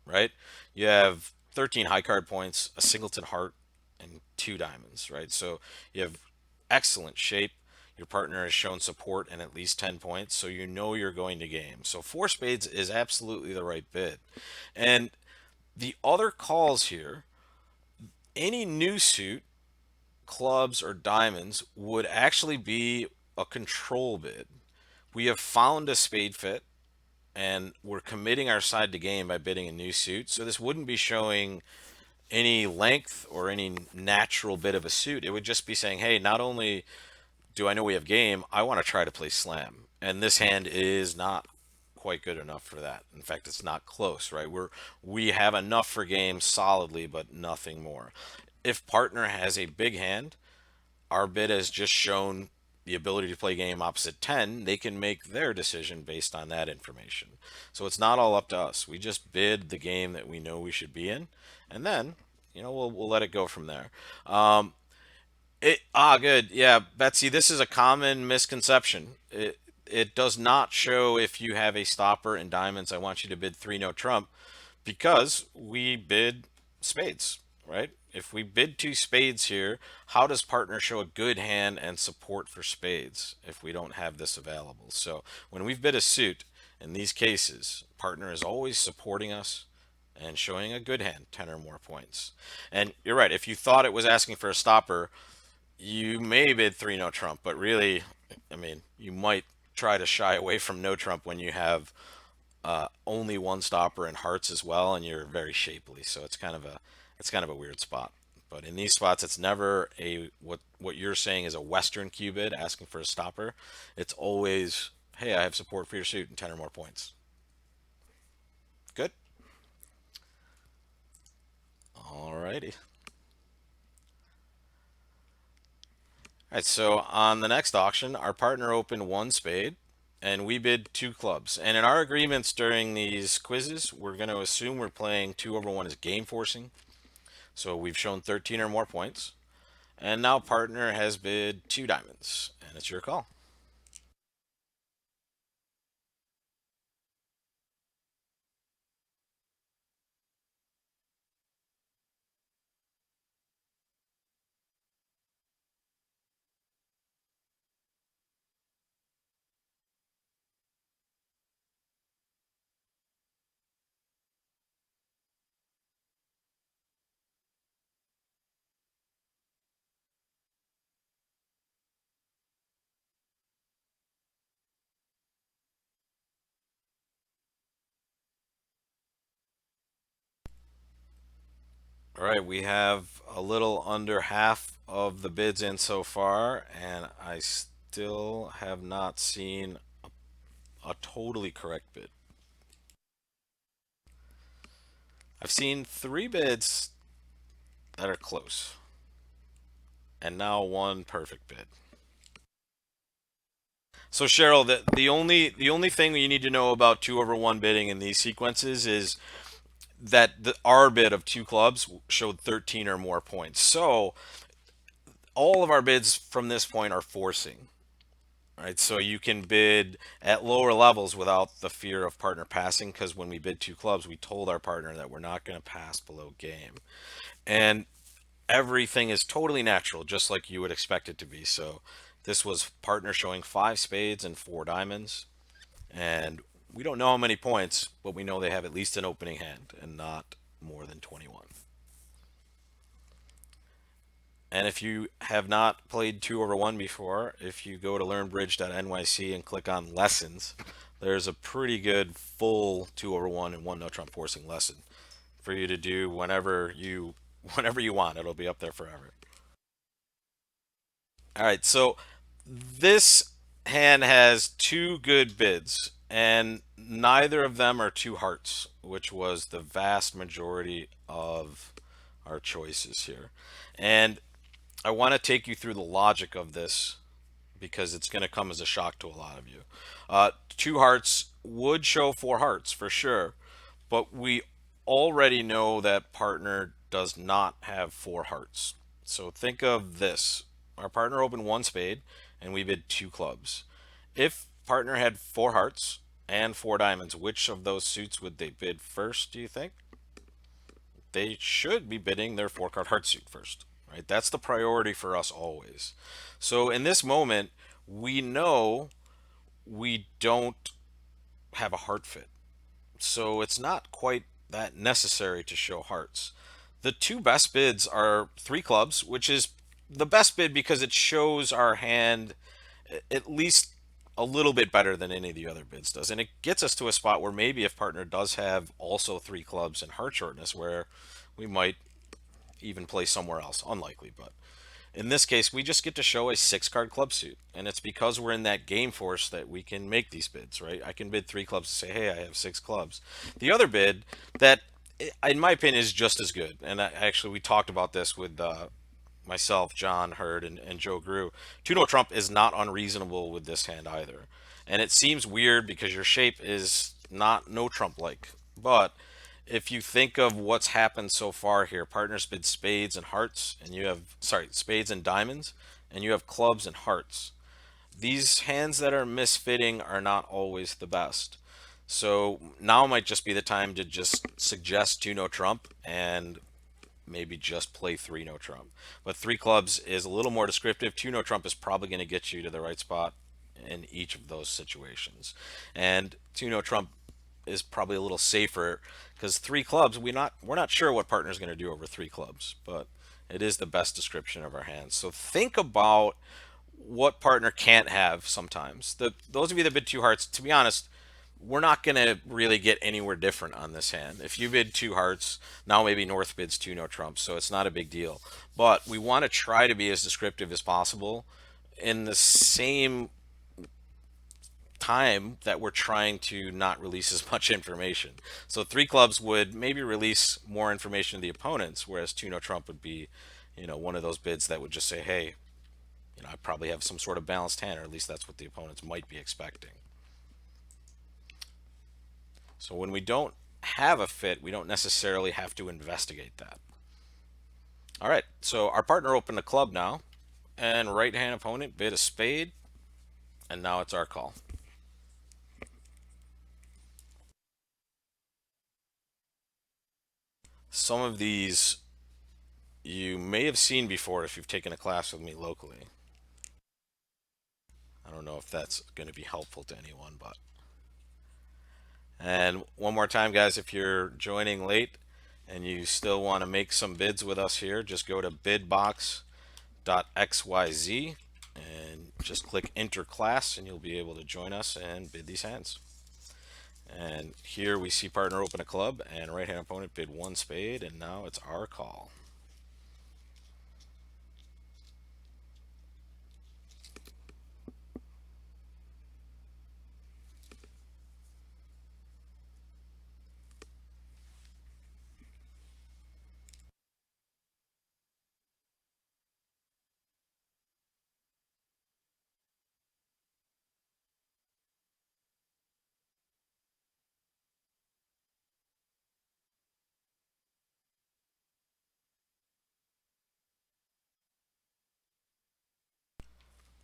right? You have 13 high card points, a singleton heart, and two diamonds, right? So you have excellent shape. Your partner has shown support and at least 10 points, so you know you're going to game. So four spades is absolutely the right bid. And the other calls here, any new suit, clubs, or diamonds would actually be a control bid. We have found a spade fit and we're committing our side to game by bidding a new suit. So this wouldn't be showing any length or any natural bit of a suit. It would just be saying, hey, not only do I know we have game, I want to try to play slam. And this hand is not quite good enough for that. In fact, it's not close, right? We have enough for game solidly, but nothing more. If partner has a big hand, our bid has just shown the ability to play game opposite 10. They can make their decision based on that information. So it's not all up to us. We just bid the game that we know we should be in, and then we'll let it go from there. Good. Yeah, Betsy, this is a common misconception. It does not show if you have a stopper in diamonds. I want you to bid three no trump because we bid spades, right? if we bid two spades here, how does partner show a good hand and support for spades if we don't have this available? So when we've bid a suit, in these cases, partner is always supporting us and showing a good hand, 10 or more points. And you're right, if you thought it was asking for a stopper, you may bid three no trump, but really, I mean, you might try to shy away from no trump when you have only one stopper in hearts as well, and you're very shapely. So it's kind of a weird spot. But in these spots, it's never a what you're saying is a Western cue bid asking for a stopper. It's always, hey, I have support for your suit and 10 or more points. Good. Alrighty. All right, so on the next auction, our partner opened one spade and we bid two clubs. And in our agreements during these quizzes, we're going to assume we're playing 2/1 is game forcing. So we've shown 13 or more points. And now partner has bid two diamonds. And it's your call. All right, we have a little under half of the bids in so far, and I still have not seen a totally correct bid. I've seen three bids that are close, and now one perfect bid. So Cheryl, the only thing you need to know about 2/1 bidding in these sequences is that our bid of two clubs showed 13 or more points. So all of our bids from this point are forcing, right? So you can bid at lower levels without the fear of partner passing, because when we bid two clubs, we told our partner that we're not going to pass below game. And everything is totally natural, just like you would expect it to be. So this was partner showing five spades and four diamonds. And we don't know how many points, but we know they have at least an opening hand and not more than 21. And if you have not played 2/1 before, if you go to learnbridge.nyc and click on lessons, there's a pretty good full 2/1 and one no trump forcing lesson for you to do whenever you want. It'll be up there forever. All right, so this hand has two good bids, and neither of them are two hearts, which was the vast majority of our choices here. And I want to take you through the logic of this because it's going to come as a shock to a lot of you. Two hearts would show four hearts for sure, but we already know that partner does not have four hearts. So think of this. Our partner opened one spade and we bid two clubs. If partner had four hearts and four diamonds, which of those suits would they bid first, do you think? They should be bidding their four card heart suit first, right? That's the priority for us always. So in this moment, we know we don't have a heart fit. So it's not quite that necessary to show hearts. The two best bids are three clubs, which is the best bid because it shows our hand at least a little bit better than any of the other bids does. And it gets us to a spot where maybe if partner does have also three clubs and heart shortness, where we might even play somewhere else. Unlikely, but in this case, we just get to show a six card club suit. And it's because we're in that game force that we can make these bids, right? I can bid three clubs and say, hey, I have six clubs. The other bid that, in my opinion, is just as good. And actually, we talked about this with myself, John Hurd, and Joe Grew. Tuno Trump is not unreasonable with this hand either. And it seems weird because your shape is not no Trump like. But if you think of what's happened so far here, partners bid spades and hearts, and you have, sorry, spades and diamonds, and you have clubs and hearts. These hands that are misfitting are not always the best. So now might just be the time to just suggest Tuno Trump and maybe just play three no trump. But three clubs is a little more descriptive. Two no trump is probably going to get you to the right spot in each of those situations. And two no trump is probably a little safer because three clubs we're not sure what partner's going to do over three clubs, but it is the best description of our hands. So think about what partner can't have sometimes. Those of you that bid two hearts, to be honest, we're not going to really get anywhere different on this hand. If you bid two hearts, now maybe North bids two no trumps, so it's not a big deal. But we want to try to be as descriptive as possible in the same time that we're trying to not release as much information. So three clubs would maybe release more information to the opponents, whereas two no trump would be, one of those bids that would just say, hey, I probably have some sort of balanced hand, or at least that's what the opponents might be expecting. So when we don't have a fit, we don't necessarily have to investigate that. All right, so our partner opened a club now, and right hand opponent bid a spade, and now it's our call. Some of these you may have seen before if you've taken a class with me locally. I don't know if that's going to be helpful to anyone, but. And one more time, guys, if you're joining late and you still want to make some bids with us here, just go to bidbox.xyz and just click enter class and you'll be able to join us and bid these hands. And here we see partner open a club and right hand opponent bid one spade, and now it's our call.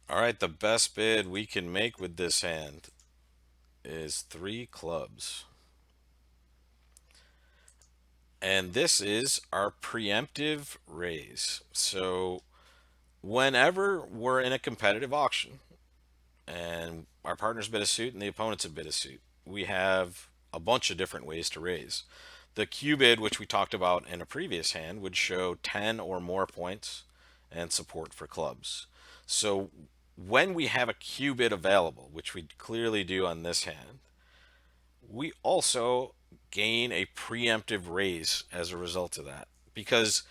All right, the best bid we can make with this hand is three clubs. And this is our preemptive raise. So whenever we're in a competitive auction and our partner's bid a suit and the opponent's a bid a suit, we have a bunch of different ways to raise. The Q bid, which we talked about in a previous hand, would show 10 or more points and support for clubs. So when we have a Q bid available, which we clearly do on this hand, we also gain a preemptive raise as a result of that. Because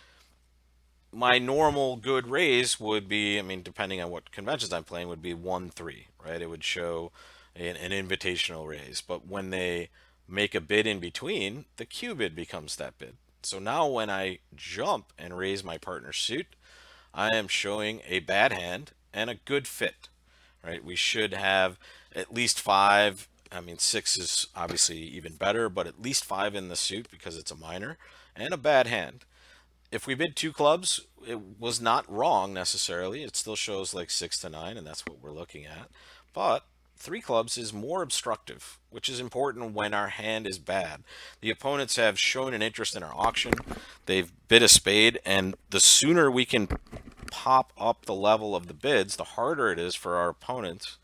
my normal good raise would be, I mean, depending on what conventions I'm playing, would be 1-3, right? It would show an invitational raise. But when they make a bid in between, the Q bid becomes that bid. So now when I jump and raise my partner's suit, I am showing a bad hand and a good fit, right? We should have at least five. I mean, six is obviously even better, but at least five in the suit because it's a minor and a bad hand. If we bid two clubs, it was not wrong necessarily. It still shows like 6 to 9, and that's what we're looking at. But three clubs is more obstructive, which is important when our hand is bad. The opponents have shown an interest in our auction. They've bid a spade, and the sooner we can pop up the level of the bids, the harder it is for our opponents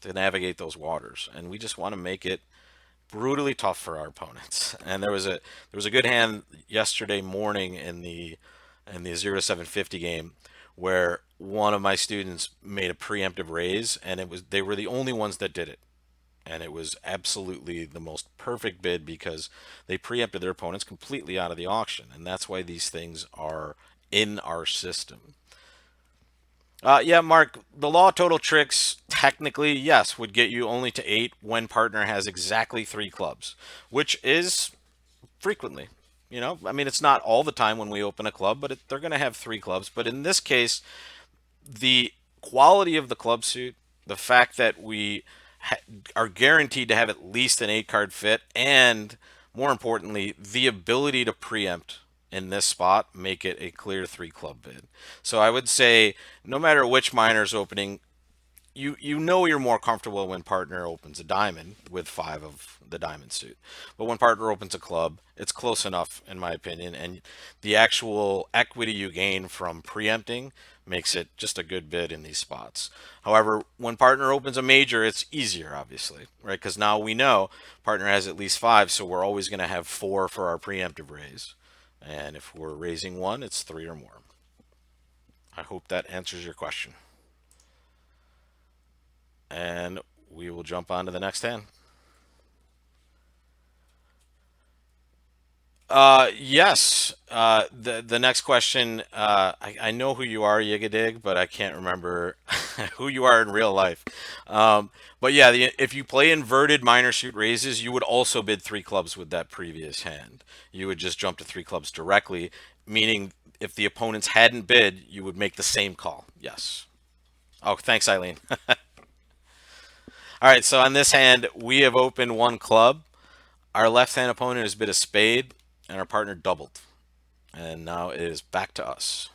to navigate those waters. And we just want to make it brutally tough for our opponents. And there was a good hand yesterday morning in the 0 to 750 game where one of my students made a preemptive raise, and they were the only ones that did it. And it was absolutely the most perfect bid because they preempted their opponents completely out of the auction. And that's why these things are in our system. Yeah, Mark, the law of total tricks technically, yes, would get you only to 8 when partner has exactly 3 clubs, which is frequently. I mean, it's not all the time when we open a club, but they're going to have 3 clubs. But in this case, the quality of the club suit, the fact that we are guaranteed to have at least an 8 card fit, and more importantly, the ability to preempt in this spot make it a clear 3 club bid. So I would say no matter which minor's opening, you know you're more comfortable when partner opens a diamond with five of the diamond suit. But when partner opens a club, it's close enough in my opinion, and the actual equity you gain from preempting makes it just a good bid in these spots. However, when partner opens a major, it's easier obviously, right? Because now we know partner has at least five, so we're always going to have four for our preemptive raise. And if we're raising one, it's three or more. I hope that answers your question. And we will jump on to the next hand. Yes. The next question. I know who you are, Yigadig, but I can't remember who you are in real life. But yeah, if you play inverted minor suit raises, you would also bid three clubs with that previous hand. You would just jump to three clubs directly, meaning if the opponents hadn't bid, you would make the same call. Yes. Oh, thanks, Eileen. All right. So on this hand, we have opened one club. Our left-hand opponent has bid a spade, and our partner doubled. And now it is back to us.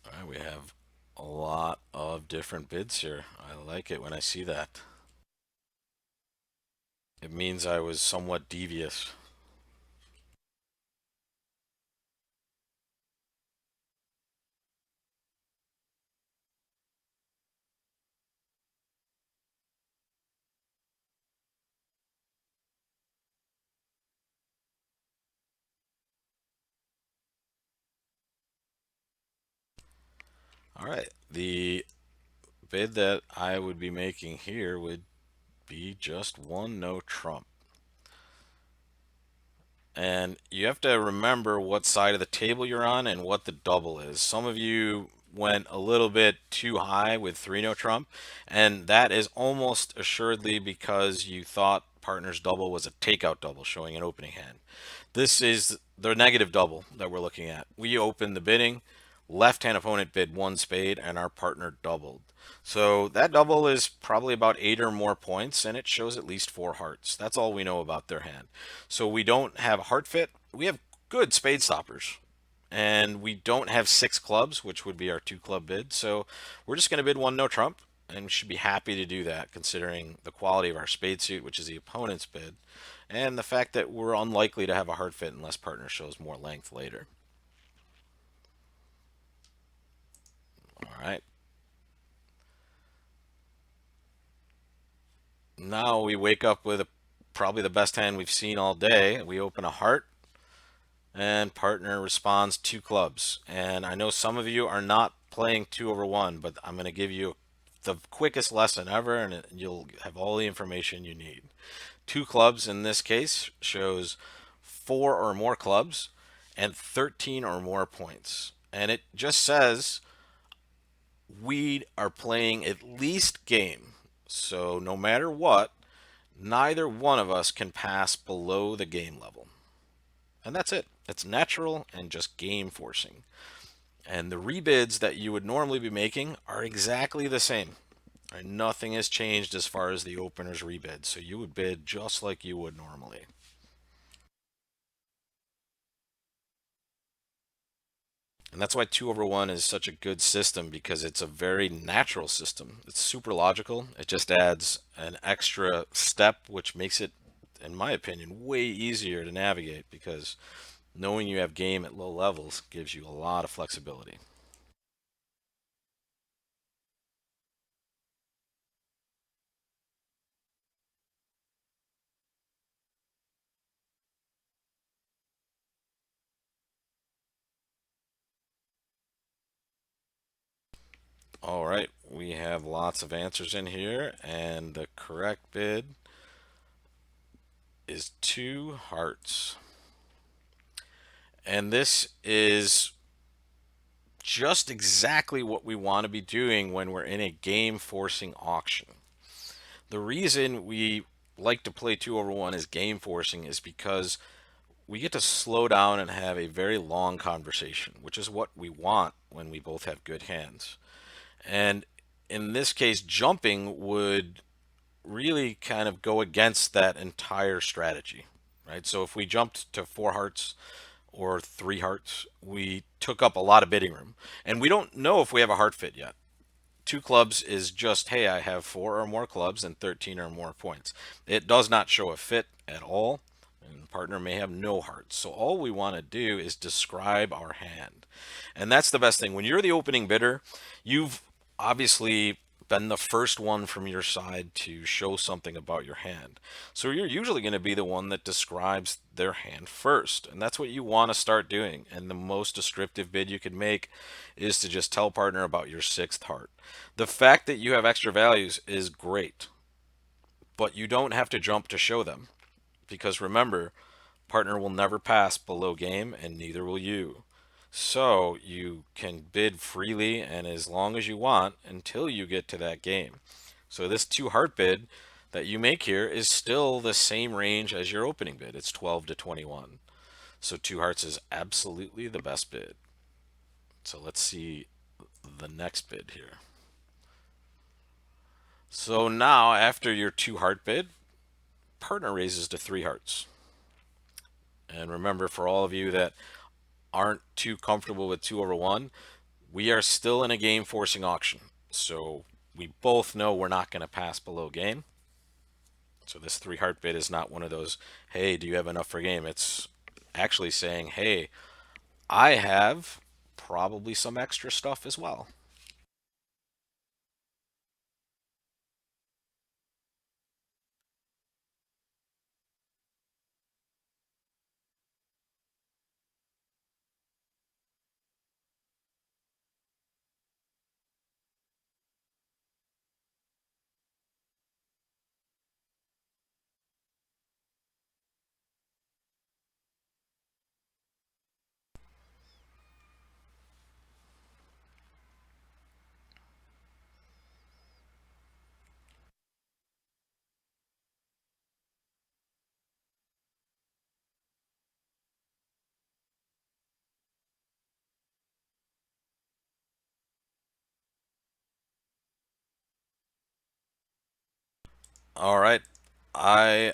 All right, we have a lot of different bids here. I like it when I see that. It means I was somewhat devious. All right, the bid that I would be making here would be just one no trump. And you have to remember what side of the table you're on and what the double is. Some of you went a little bit too high with three no trump, and that is almost assuredly because you thought partner's double was a takeout double showing an opening hand. This is the negative double that we're looking at. We opened the bidding, left hand opponent bid one spade, and our partner doubled. So that double is probably about eight or more points, and it shows at least four hearts. That's all we know about their hand. So we don't have a heart fit. We have good spade stoppers. And we don't have six clubs, which would be our two club bid. So we're just going to bid one no trump, and we should be happy to do that considering the quality of our spade suit, which is the opponent's bid, and the fact that we're unlikely to have a hard fit unless partner shows more length later. All right. Now we wake up with probably the best hand we've seen all day. We open a heart, and partner responds two clubs. And I know some of you are not playing 2/1, but I'm going to give you the quickest lesson ever, and you'll have all the information you need. Two clubs in this case shows four or more clubs and 13 or more points. And it just says we are playing at least game. So no matter what, neither one of us can pass below the game level. And that's it. It's natural and just game forcing. And the rebids that you would normally be making are exactly the same. Right? Nothing has changed as far as the opener's rebid. So you would bid just like you would normally. And that's why 2/1 is such a good system because it's a very natural system. It's super logical. It just adds an extra step, which makes it, in my opinion, way easier to navigate because knowing you have game at low levels gives you a lot of flexibility. All right, we have lots of answers in here, and the correct bid is two hearts. And this is just exactly what we want to be doing when we're in a game forcing auction. The reason we like to play 2 over 1 as game forcing is because we get to slow down and have a very long conversation, which is what we want when we both have good hands. And in this case, jumping would really kind of go against that entire strategy, right? So if we jumped to four hearts or three hearts, we took up a lot of bidding room. And we don't know if we have a heart fit yet. Two clubs is just, hey, I have four or more clubs and 13 or more points. It does not show a fit at all. And the partner may have no hearts. So all we want to do is describe our hand. And that's the best thing. When you're the opening bidder, you've obviously been the first one from your side to show something about your hand. So you're usually going to be the one that describes their hand first. And that's what you want to start doing. And the most descriptive bid you can make is to just tell partner about your sixth heart. The fact that you have extra values is great, but you don't have to jump to show them. Because remember, partner will never pass below game and neither will you. So you can bid freely and as long as you want until you get to that game. So this two heart bid that you make here is still the same range as your opening bid. It's 12 to 21. So two hearts is absolutely the best bid. So let's see the next bid here. So now after your two heart bid, partner raises to three hearts. And remember, for all of you that aren't too comfortable with 2 over 1, we are still in a game forcing auction. So we both know we're not going to pass below game. So this three heart bid is not one of those, hey, do you have enough for game? It's actually saying, hey, I have probably some extra stuff as well. All right. I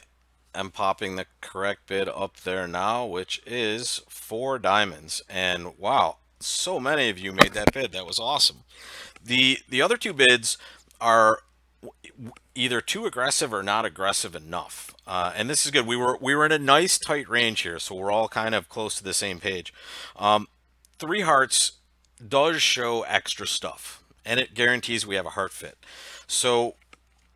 am popping the correct bid up there now, which is four diamonds. And wow, so many of you made that bid. That was awesome. The other two bids are either too aggressive or not aggressive enough. And this is good. We were in a nice tight range here, so we're all kind of close to the same page. Three hearts does show extra stuff, and it guarantees we have a heart fit. So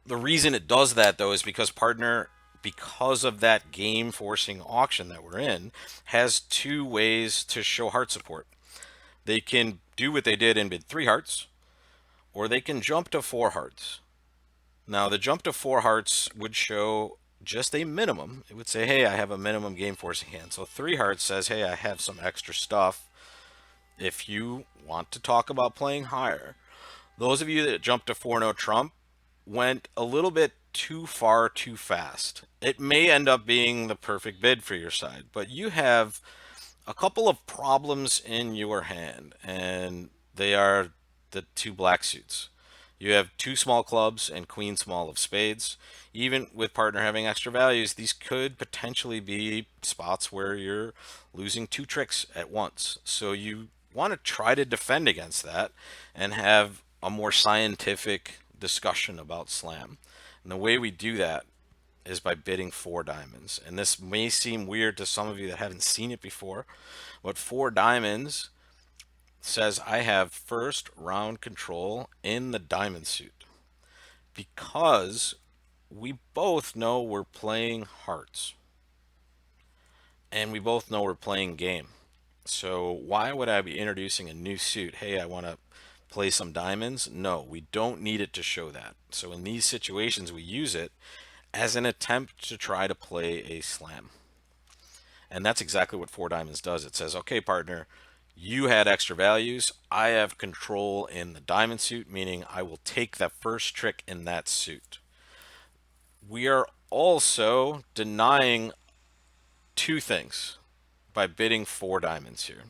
the reason it does that though is because partner, because of that game forcing auction that we're in, has two ways to show heart support. They can do what they did and bid three hearts, or they can jump to four hearts. Now, the jump to four hearts would show just a minimum. It would say, hey, I have a minimum game forcing hand. So three hearts says, hey, I have some extra stuff if you want to talk about playing higher. Those of you that jumped to four no trump went a little bit too far too fast. It may end up being the perfect bid for your side, but you have a couple of problems in your hand, and they are the two black suits. You have two small clubs and queen small of spades. Even with partner having extra values, these could potentially be spots where you're losing two tricks at once. So you want to try to defend against that and have a more scientific discussion about slam. And the way we do that is by bidding four diamonds. And this may seem weird to some of you that haven't seen it before, but four diamonds says I have first round control in the diamond suit because we both know we're playing hearts and we both know we're playing game. So why would I be introducing a new suit? Hey, I want to play some diamonds? No, we don't need it to show that. So in these situations, we use it as an attempt to try to play a slam. And that's exactly what four diamonds does. It says, okay, partner, you had extra values. I have control in the diamond suit, meaning I will take the first trick in that suit. We are also denying two things by bidding four diamonds here.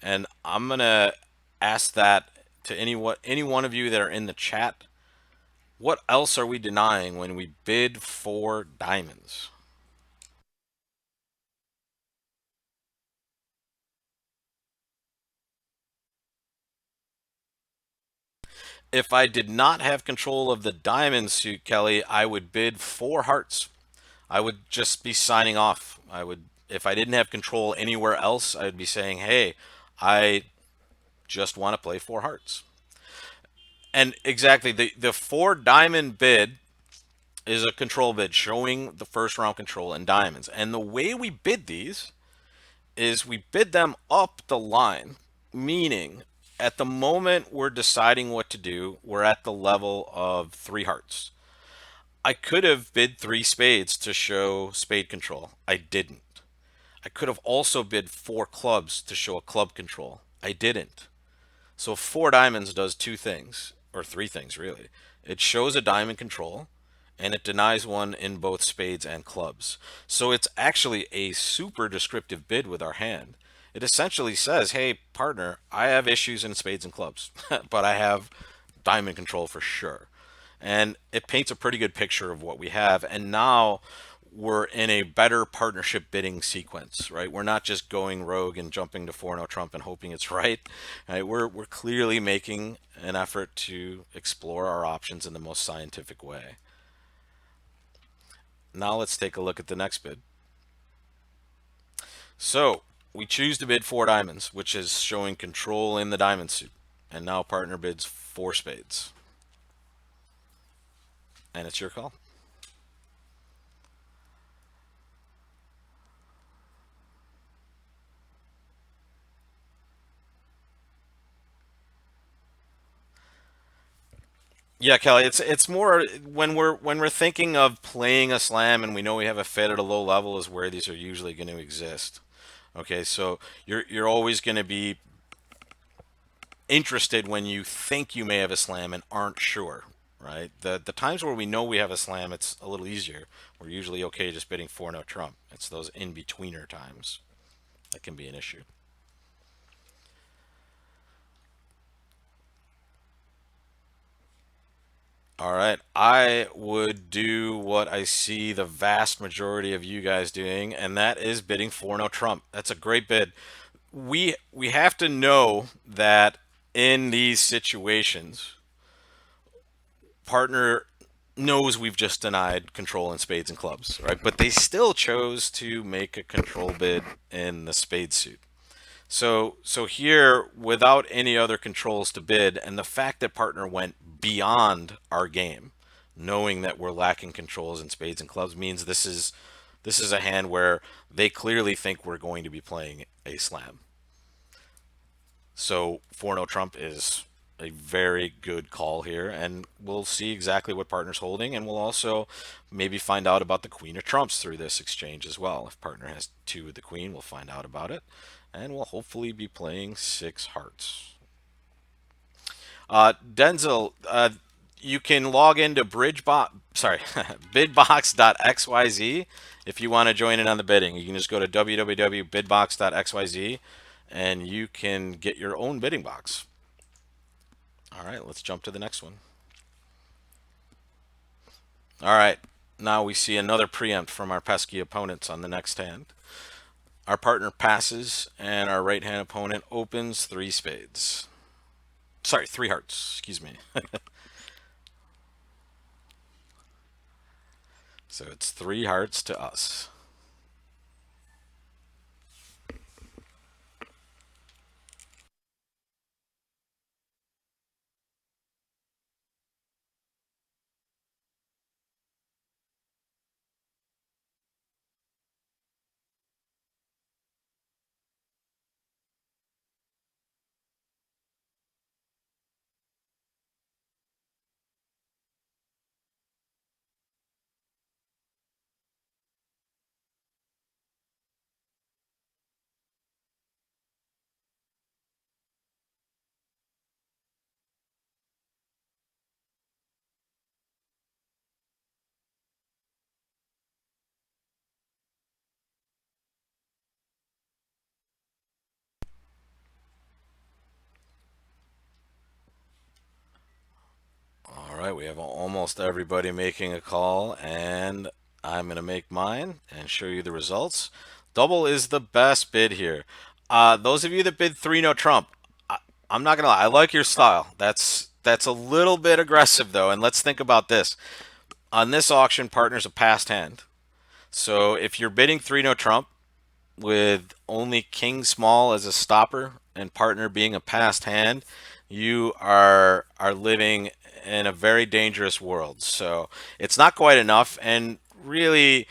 And I'm going to ask that to any one of you that are in the chat. What else are we denying when we bid four diamonds? If I did not have control of the diamond suit, Kelly, I would bid four hearts. I would just be signing off. I would, if I didn't have control anywhere else, I would be saying, hey, I just want to play four hearts. And exactly, the four diamond bid is a control bid showing the first round control in diamonds. And the way we bid these is we bid them up the line, meaning at the moment we're deciding what to do, we're at the level of three hearts. I could have bid three spades to show spade control. I didn't. I could have also bid four clubs to show a club control. I didn't. So four diamonds does two things, or three things really. It shows a diamond control, and it denies one in both spades and clubs. So it's actually a super descriptive bid with our hand. It essentially says, hey, partner, I have issues in spades and clubs, but I have diamond control for sure. And it paints a pretty good picture of what we have. And now we're in a better partnership bidding sequence, right? We're not just going rogue and jumping to 4-0 Trump and hoping it's right. Right? We're clearly making an effort to explore our options in the most scientific way. Now let's take a look at the next bid. So we choose to bid four diamonds, which is showing control in the diamond suit. And now partner bids four spades. And it's your call. Yeah, Kelly, it's more when we're thinking of playing a slam and we know we have a fit at a low level is where these are usually going to exist. Okay, so you're always going to be interested when you think you may have a slam and aren't sure, right? The times where we know we have a slam, it's a little easier. We're usually okay just bidding 4-0 Trump. It's those in-betweener times that can be an issue. All right. I would do what I see the vast majority of you guys doing, and that is bidding 4-0 Trump. That's a great bid. We have to know that in these situations, partner knows we've just denied control in spades and clubs, right? But they still chose to make a control bid in the spade suit. So here, without any other controls to bid, and the fact that partner went beyond our game, knowing that we're lacking controls in spades and clubs, means this is a hand where they clearly think we're going to be playing a slam. So 4-0 Trump is a very good call here, and we'll see exactly what partner's holding, and we'll also maybe find out about the queen of trumps through this exchange as well. If partner has two with the queen, we'll find out about it, and we'll hopefully be playing six hearts. Denzel, you can log into bidbox.xyz if you want to join in on the bidding. You can just go to www.bidbox.xyz and you can get your own bidding box. All right, let's jump to the next one. All right, now we see another preempt from our pesky opponents on the next hand. Our partner passes, and our right hand opponent opens three spades. Sorry, three hearts. Excuse me. So it's three hearts to us. right, we have almost everybody making a call, and I'm going to make mine and show you the results. Double is the best bid here. Those of you that bid three no trump, I'm not gonna lie, I like your style. That's a little bit aggressive though, and let's think about this. On this auction, partner's a passed hand. So if you're bidding three no trump with only king small as a stopper and partner being a passed hand, you are living in a very dangerous world. So it's not quite enough, and really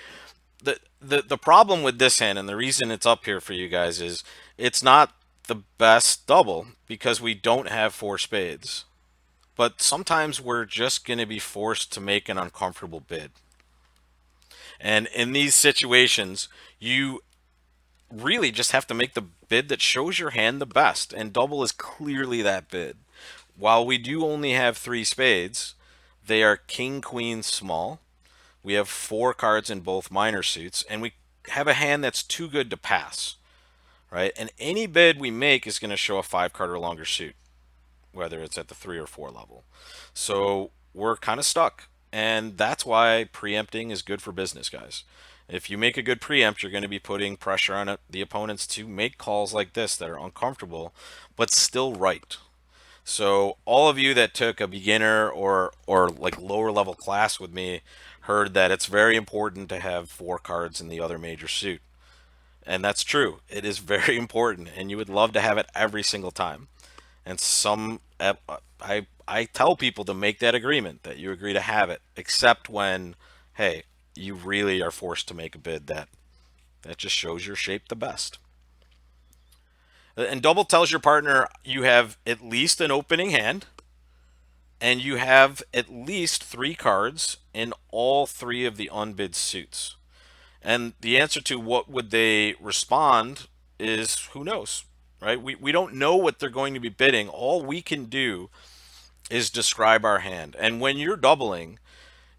the problem with this hand and the reason it's up here for you guys is it's not the best double because we don't have four spades. But sometimes we're just going to be forced to make an uncomfortable bid. And in these situations, you really just have to make the bid that shows your hand the best. And double is clearly that bid. While we do only have three spades, they are king, queen, small. We have four cards in both minor suits, and we have a hand that's too good to pass, right? And any bid we make is going to show a five card or longer suit, whether it's at the three or four level. So we're kind of stuck. And that's why preempting is good for business, guys. If you make a good preempt, you're going to be putting pressure on the opponents to make calls like this that are uncomfortable, but still right. So all of you that took a beginner or like lower level class with me heard that it's very important to have four cards in the other major suit. And that's true. It is very important, and you would love to have it every single time. And I tell people to make that agreement that you agree to have it, except when, hey, you really are forced to make a bid that just shows your shape the best. And double tells your partner you have at least an opening hand, and you have at least three cards in all three of the unbid suits. And the answer to what would they respond is who knows, right? We don't know what they're going to be bidding. All we can do is describe our hand. And when you're doubling,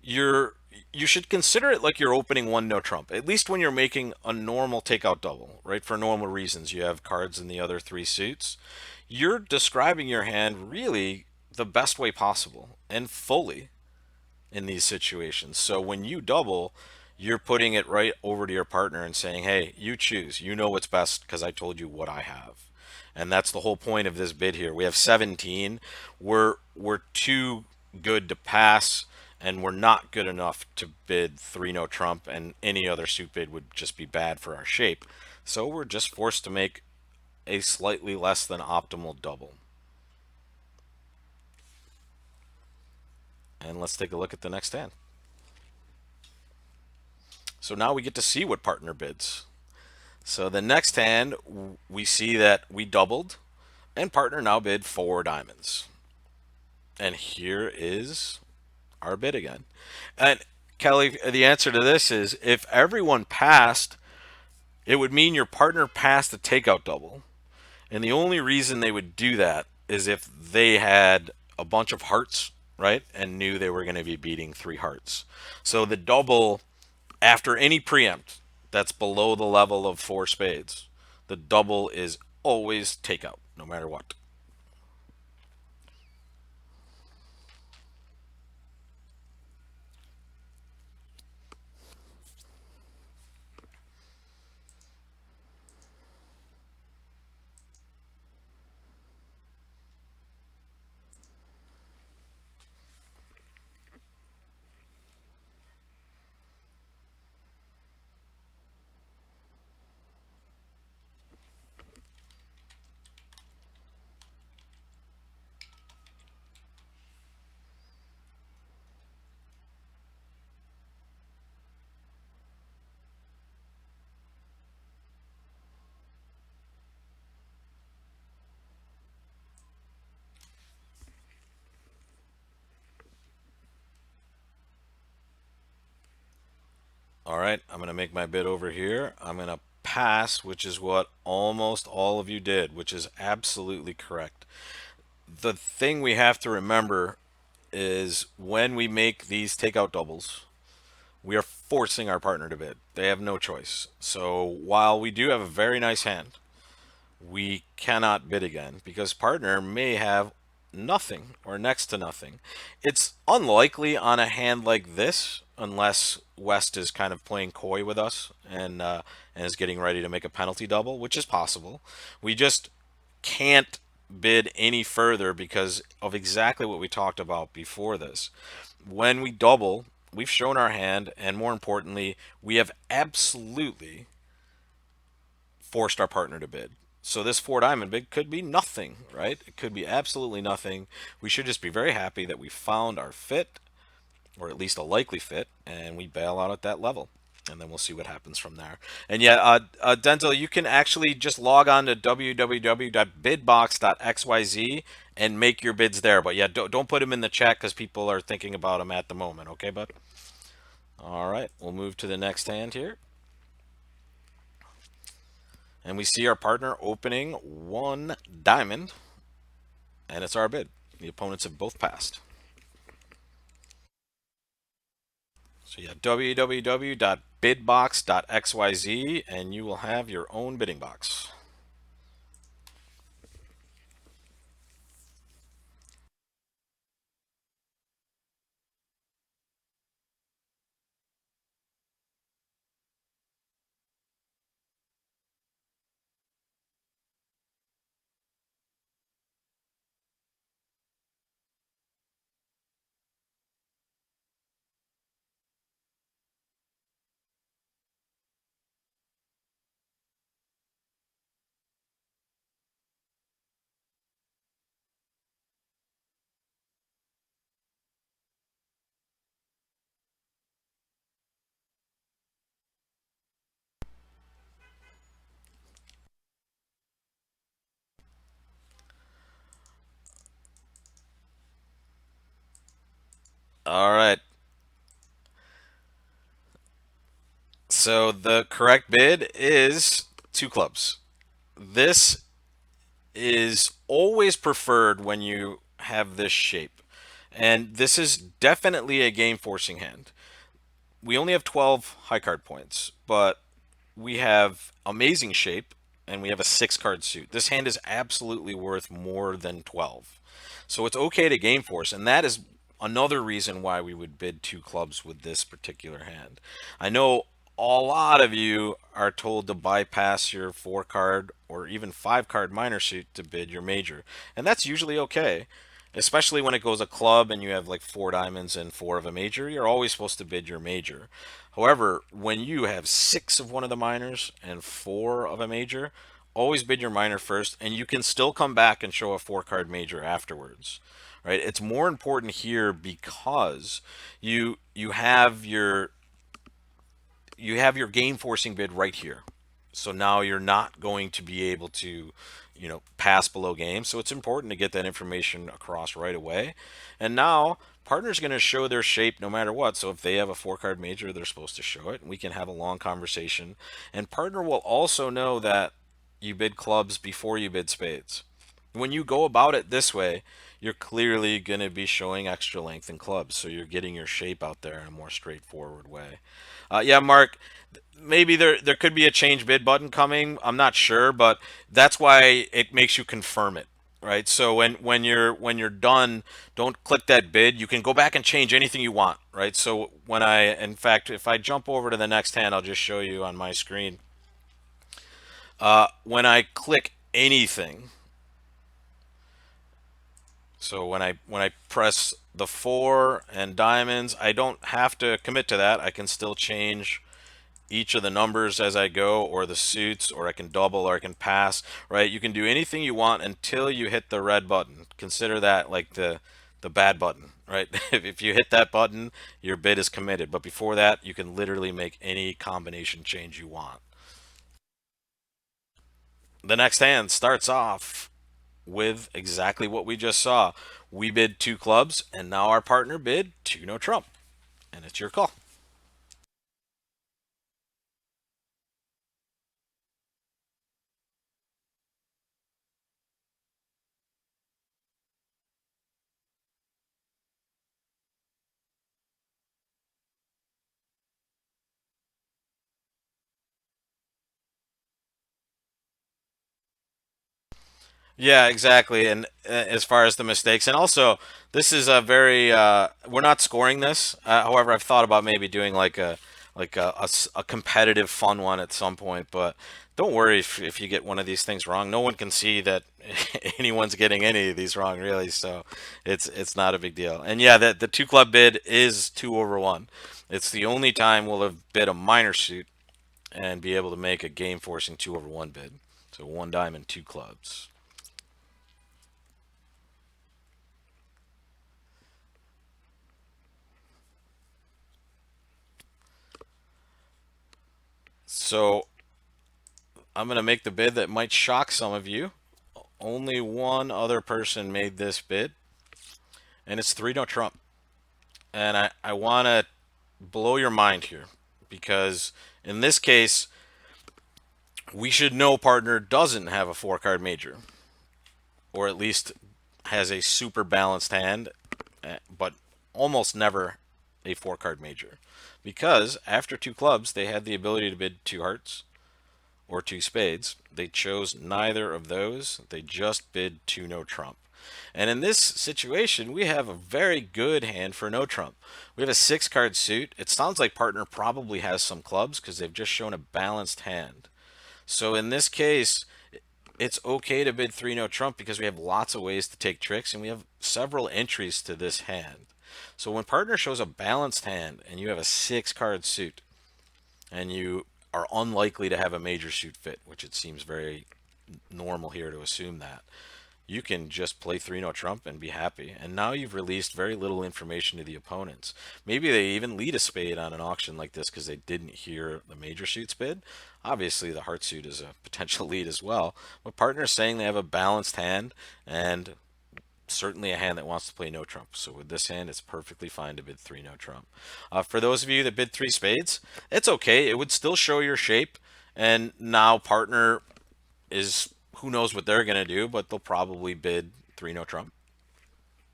you're you should consider it like you're opening one no trump. At least when you're making a normal takeout double, right? For normal reasons, you have cards in the other three suits. You're describing your hand really the best way possible and fully in these situations. So when you double, you're putting it right over to your partner and saying, "Hey, you choose. You know what's best because I told you what I have." And that's the whole point of this bid here. We have 17. We're too good to pass, and we're not good enough to bid three no trump, and any other suit bid would just be bad for our shape. So we're just forced to make a slightly less than optimal double. And let's take a look at the next hand. So now we get to see what partner bids. So the next hand, we see that we doubled, and partner now bid four diamonds. And here is our bid again. And Kelly, the answer to this is if everyone passed, it would mean your partner passed the takeout double. And the only reason they would do that is if they had a bunch of hearts, right? And knew they were going to be beating three hearts. So the double, after any preempt that's below the level of four spades, the double is always takeout, no matter what. All right, I'm going to make my bid over here. I'm going to pass, which is what almost all of you did, which is absolutely correct. The thing we have to remember is when we make these takeout doubles, we are forcing our partner to bid. They have no choice. So while we do have a very nice hand, we cannot bid again because partner may have nothing or next to nothing. It's unlikely on a hand like this, unless West is kind of playing coy with us and is getting ready to make a penalty double, which is possible. We just can't bid any further because of exactly what we talked about before this. When we double, we've shown our hand, and more importantly, we have absolutely forced our partner to bid. So this four diamond bid could be nothing, right? It could be absolutely nothing. We should just be very happy that we found our fit, or at least a likely fit, and we bail out at that level. And then we'll see what happens from there. And yeah, Denzel, you can actually just log on to www.bidbox.xyz and make your bids there. But yeah, don't put them in the chat because people are thinking about them at the moment. Okay, bud? All right, we'll move to the next hand here. And we see our partner opening one diamond, and it's our bid. The opponents have both passed. So yeah, www.bidbox.xyz, and you will have your own bidding box. All right. So the correct bid is two clubs. This is always preferred when you have this shape. And this is definitely a game forcing hand. We only have 12 high card points, but we have amazing shape and we have a six card suit. This hand is absolutely worth more than 12. So it's okay to game force, and that is another reason why we would bid two clubs with this particular hand. I know a lot of you are told to bypass your four card or even five card minor suit to bid your major, and that's usually okay. Especially when it goes a club and you have like four diamonds and four of a major, you're always supposed to bid your major. However, when you have six of one of the minors and four of a major, always bid your minor first, and you can still come back and show a four card major afterwards. Right? It's more important here because you have your game forcing bid right here. So now you're not going to be able to, pass below game. So it's important to get that information across right away. And now partner's going to show their shape no matter what. So if they have a four card major, they're supposed to show it, and we can have a long conversation. And partner will also know that you bid clubs before you bid spades. When you go about it this way, you're clearly going to be showing extra length in clubs. So you're getting your shape out there in a more straightforward way. Yeah, Mark, maybe there could be a change bid button coming. I'm not sure, but that's why it makes you confirm it, right? So when you're done, don't click that bid. You can go back and change anything you want, right? So in fact, if I jump over to the next hand, I'll just show you on my screen. When I click anything, so when I press the four and diamonds, I don't have to commit to that. I can still change each of the numbers as I go, or the suits, or I can double, or I can pass, right? You can do anything you want until you hit the red button. Consider that like the bad button, right? If you hit that button, your bid is committed. But before that, you can literally make any combination change you want. The next hand starts off with exactly what we just saw. We bid two clubs, and now our partner bid two no trump. And it's your call. Yeah, exactly. And as far as the mistakes, and also this is a very we're not scoring this. However, I've thought about maybe doing a competitive fun one at some point. But don't worry if you get one of these things wrong. No one can see that anyone's getting any of these wrong, really. So it's not a big deal. And yeah, the two club bid is 2/1. It's the only time we'll have bid a minor suit and be able to make a game forcing 2/1 bid. So one diamond, two clubs. So I'm going to make the bid that might shock some of you. Only one other person made this bid, and it's three no Trump. And I want to blow your mind here because in this case, we should know partner doesn't have a four card major, or at least has a super balanced hand, but almost never a four card major. Because after two clubs, they had the ability to bid two hearts, or two spades. They chose neither of those. They just bid two no trump. And in this situation, we have a very good hand for no trump. We have a six card suit. It sounds like partner probably has some clubs because they've just shown a balanced hand. So in this case, it's okay to bid three no trump because we have lots of ways to take tricks and we have several entries to this hand. So when partner shows a balanced hand and you have a six card suit, and you are unlikely to have a major suit fit, which it seems very normal here to assume that. You can just play 3 no trump and be happy. And now you've released very little information to the opponents. Maybe they even lead a spade on an auction like this because they didn't hear the major suits bid. Obviously, the heart suit is a potential lead as well. But partner's saying they have a balanced hand, and certainly a hand that wants to play no trump. So with this hand, it's perfectly fine to bid three no trump. For those of you that bid three spades, it's okay. It would still show your shape. And now partner is who knows what they're gonna do, but they'll probably bid three no trump,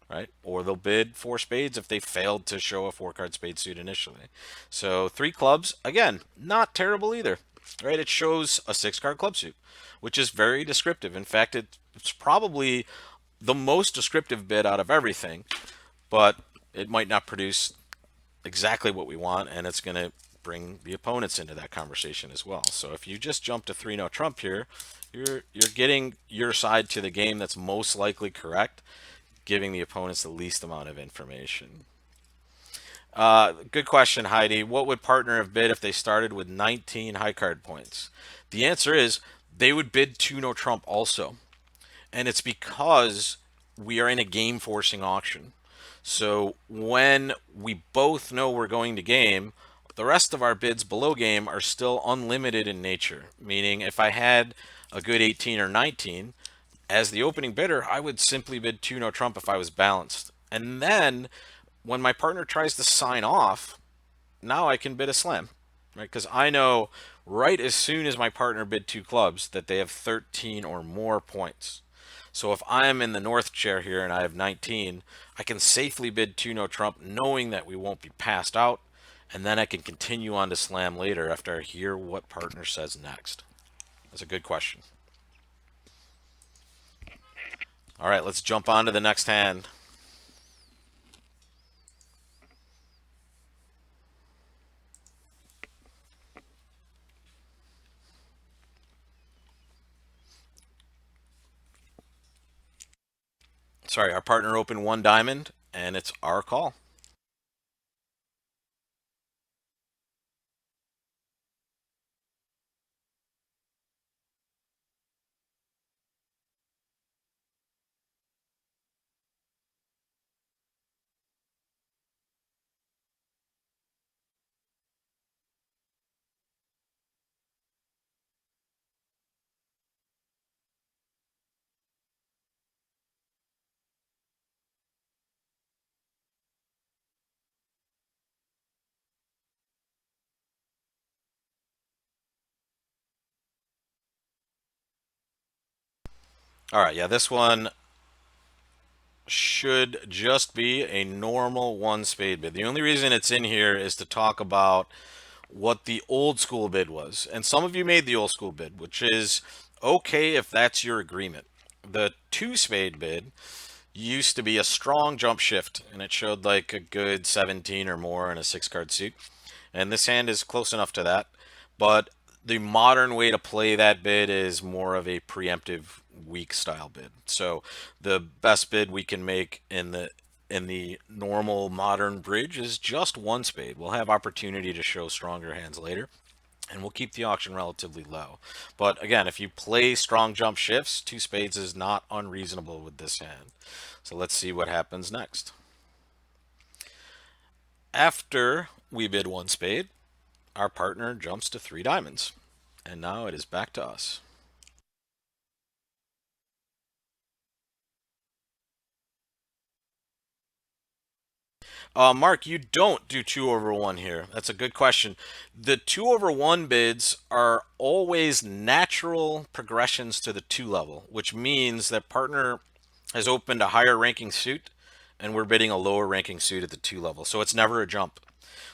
right? Or they'll bid four spades if they failed to show a four card spade suit initially. So three clubs, again, not terrible either, right? It shows a six card club suit, which is very descriptive. In fact, it's probably the most descriptive bid out of everything, but it might not produce exactly what we want, and it's going to bring the opponents into that conversation as well. So if you just jump to 3 no trump here, you're getting your side to the game that's most likely correct, giving the opponents the least amount of information. Good question, Heidi. What would partner have bid if they started with 19 high card points? The answer is they would bid 2 no trump also. And it's because we are in a game forcing auction. So when we both know we're going to game, the rest of our bids below game are still unlimited in nature. Meaning, if I had a good 18 or 19, as the opening bidder, I would simply bid 2 no trump if I was balanced. And then when my partner tries to sign off, now I can bid a slam, right? Because I know right as soon as my partner bid two clubs that they have 13 or more points. So if I'm in the north chair here and I have 19, I can safely bid two no trump, knowing that we won't be passed out, and then I can continue on to slam later after I hear what partner says next. That's a good question. All right, let's jump on to the next hand. Sorry, our partner opened one diamond, and it's our call. All right, yeah, this one should just be a normal one spade bid. The only reason it's in here is to talk about what the old school bid was. And some of you made the old school bid, which is okay if that's your agreement. The two spade bid used to be a strong jump shift, and it showed like a good 17 or more in a six card suit. And this hand is close enough to that. But the modern way to play that bid is more of a preemptive weak style bid. So the best bid we can make in the normal modern bridge is just one spade. We'll have opportunity to show stronger hands later, and we'll keep the auction relatively low. But again, if you play strong jump shifts, two spades is not unreasonable with this hand. So let's see what happens next. After we bid one spade, our partner jumps to three diamonds. And now it is back to us. Mark, you don't do 2/1 here. That's a good question. The 2/1 bids are always natural progressions to the two level, which means that partner has opened a higher ranking suit and we're bidding a lower ranking suit at the two level. So it's never a jump.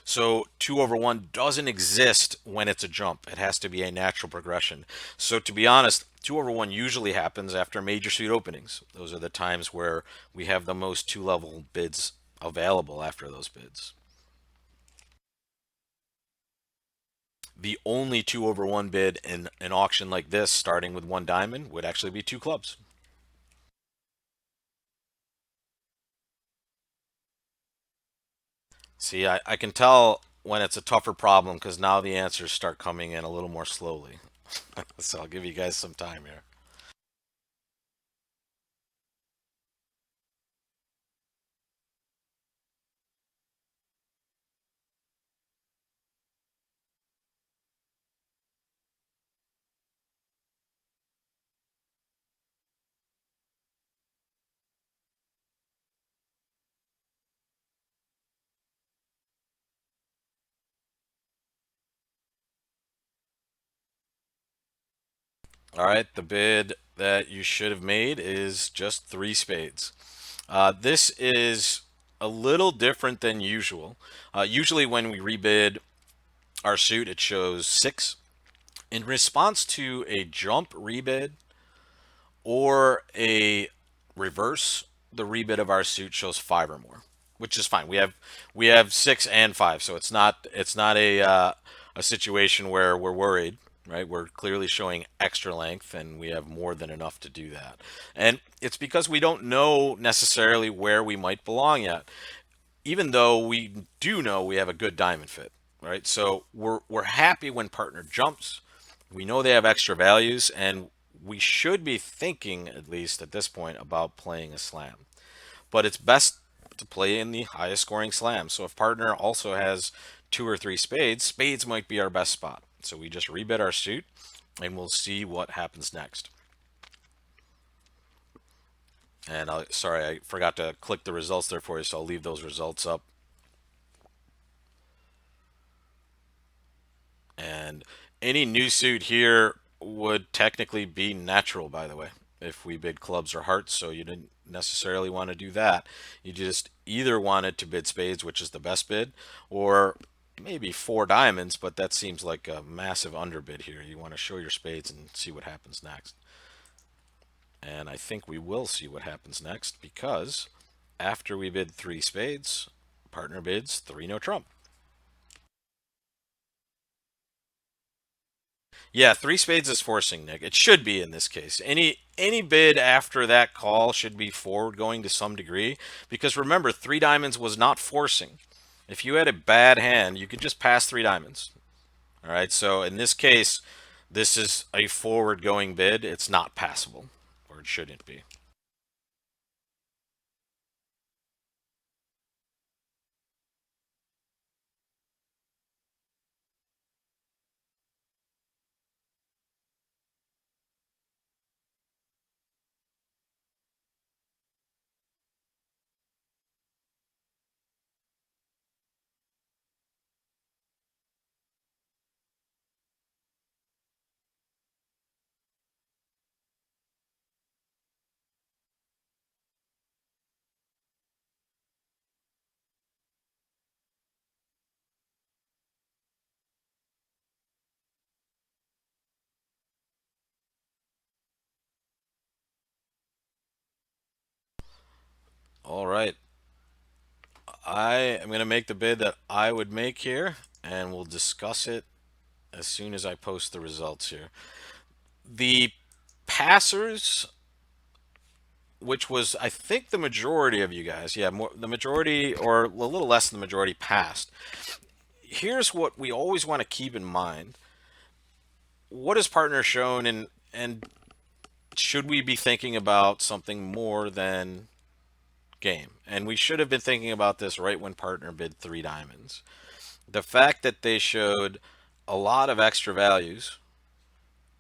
So 2/1 doesn't exist when it's a jump. It has to be a natural progression. So to be honest, 2/1 usually happens after major suit openings. Those are the times where we have the most two level bids available after those bids. The only 2/1 bid in an auction like this, starting with one diamond, would actually be two clubs. See, I can tell when it's a tougher problem because now the answers start coming in a little more slowly. So I'll give you guys some time here. All right, the bid that you should have made is just three spades. This is a little different than usual. Usually, when we rebid our suit, it shows six. In response to a jump rebid or a reverse, the rebid of our suit shows five or more, which is fine. We have six and five, so it's not a situation where we're worried, right? We're clearly showing extra length, and we have more than enough to do that. And it's because we don't know necessarily where we might belong yet, even though we do know we have a good diamond fit, right? So we're happy when partner jumps. We know they have extra values, and we should be thinking, at least at this point, about playing a slam. But it's best to play in the highest scoring slam. So if partner also has two or three spades, spades might be our best spot. So we just rebid our suit, and we'll see what happens next. And sorry, I forgot to click the results there for you, so I'll leave those results up. And any new suit here would technically be natural, by the way, if we bid clubs or hearts. So you didn't necessarily want to do that. You just either wanted to bid spades, which is the best bid, or maybe four diamonds, but that seems like a massive underbid here. You want to show your spades and see what happens next. And I think we will see what happens next because after we bid three spades, partner bids three no trump. Yeah, three spades is forcing, Nick. It should be in this case. Any bid after that call should be forward going to some degree because remember, three diamonds was not forcing. If you had a bad hand, you could just pass three diamonds. All right. So in this case, this is a forward going bid. It's not passable, or it shouldn't be. All right. I am going to make the bid that I would make here, and we'll discuss it as soon as I post the results here. The passers, which was, I think, the majority of you guys, yeah, more, the majority or a little less than the majority passed. Here's what we always want to keep in mind. What has partner shown, and should we be thinking about something more than game? And we should have been thinking about this right when partner bid three diamonds. The fact that they showed a lot of extra values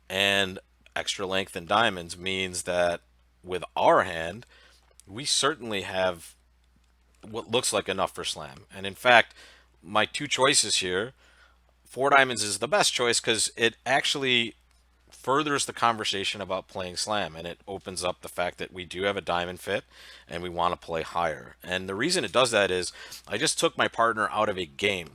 and extra length in diamonds means that with our hand, we certainly have what looks like enough for slam. And in fact, my two choices here, four diamonds is the best choice because it actually furthers the conversation about playing slam, and it opens up the fact that we do have a diamond fit and we want to play higher. And the reason it does that is I just took my partner out of a game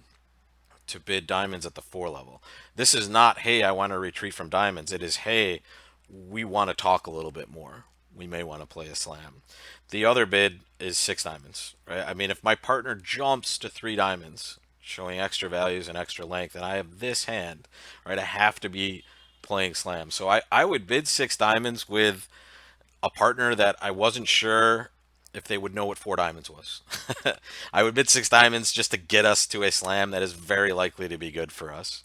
to bid diamonds at the four level. This is not, hey, I want to retreat from diamonds. It is, hey, we want to talk a little bit more. We may want to play a slam. The other bid is six diamonds, right? I mean, if my partner jumps to three diamonds, showing extra values and extra length, and I have this hand, right, I have to be playing slam. So I would bid six diamonds with a partner that I wasn't sure if they would know what four diamonds was. I would bid six diamonds just to get us to a slam that is very likely to be good for us.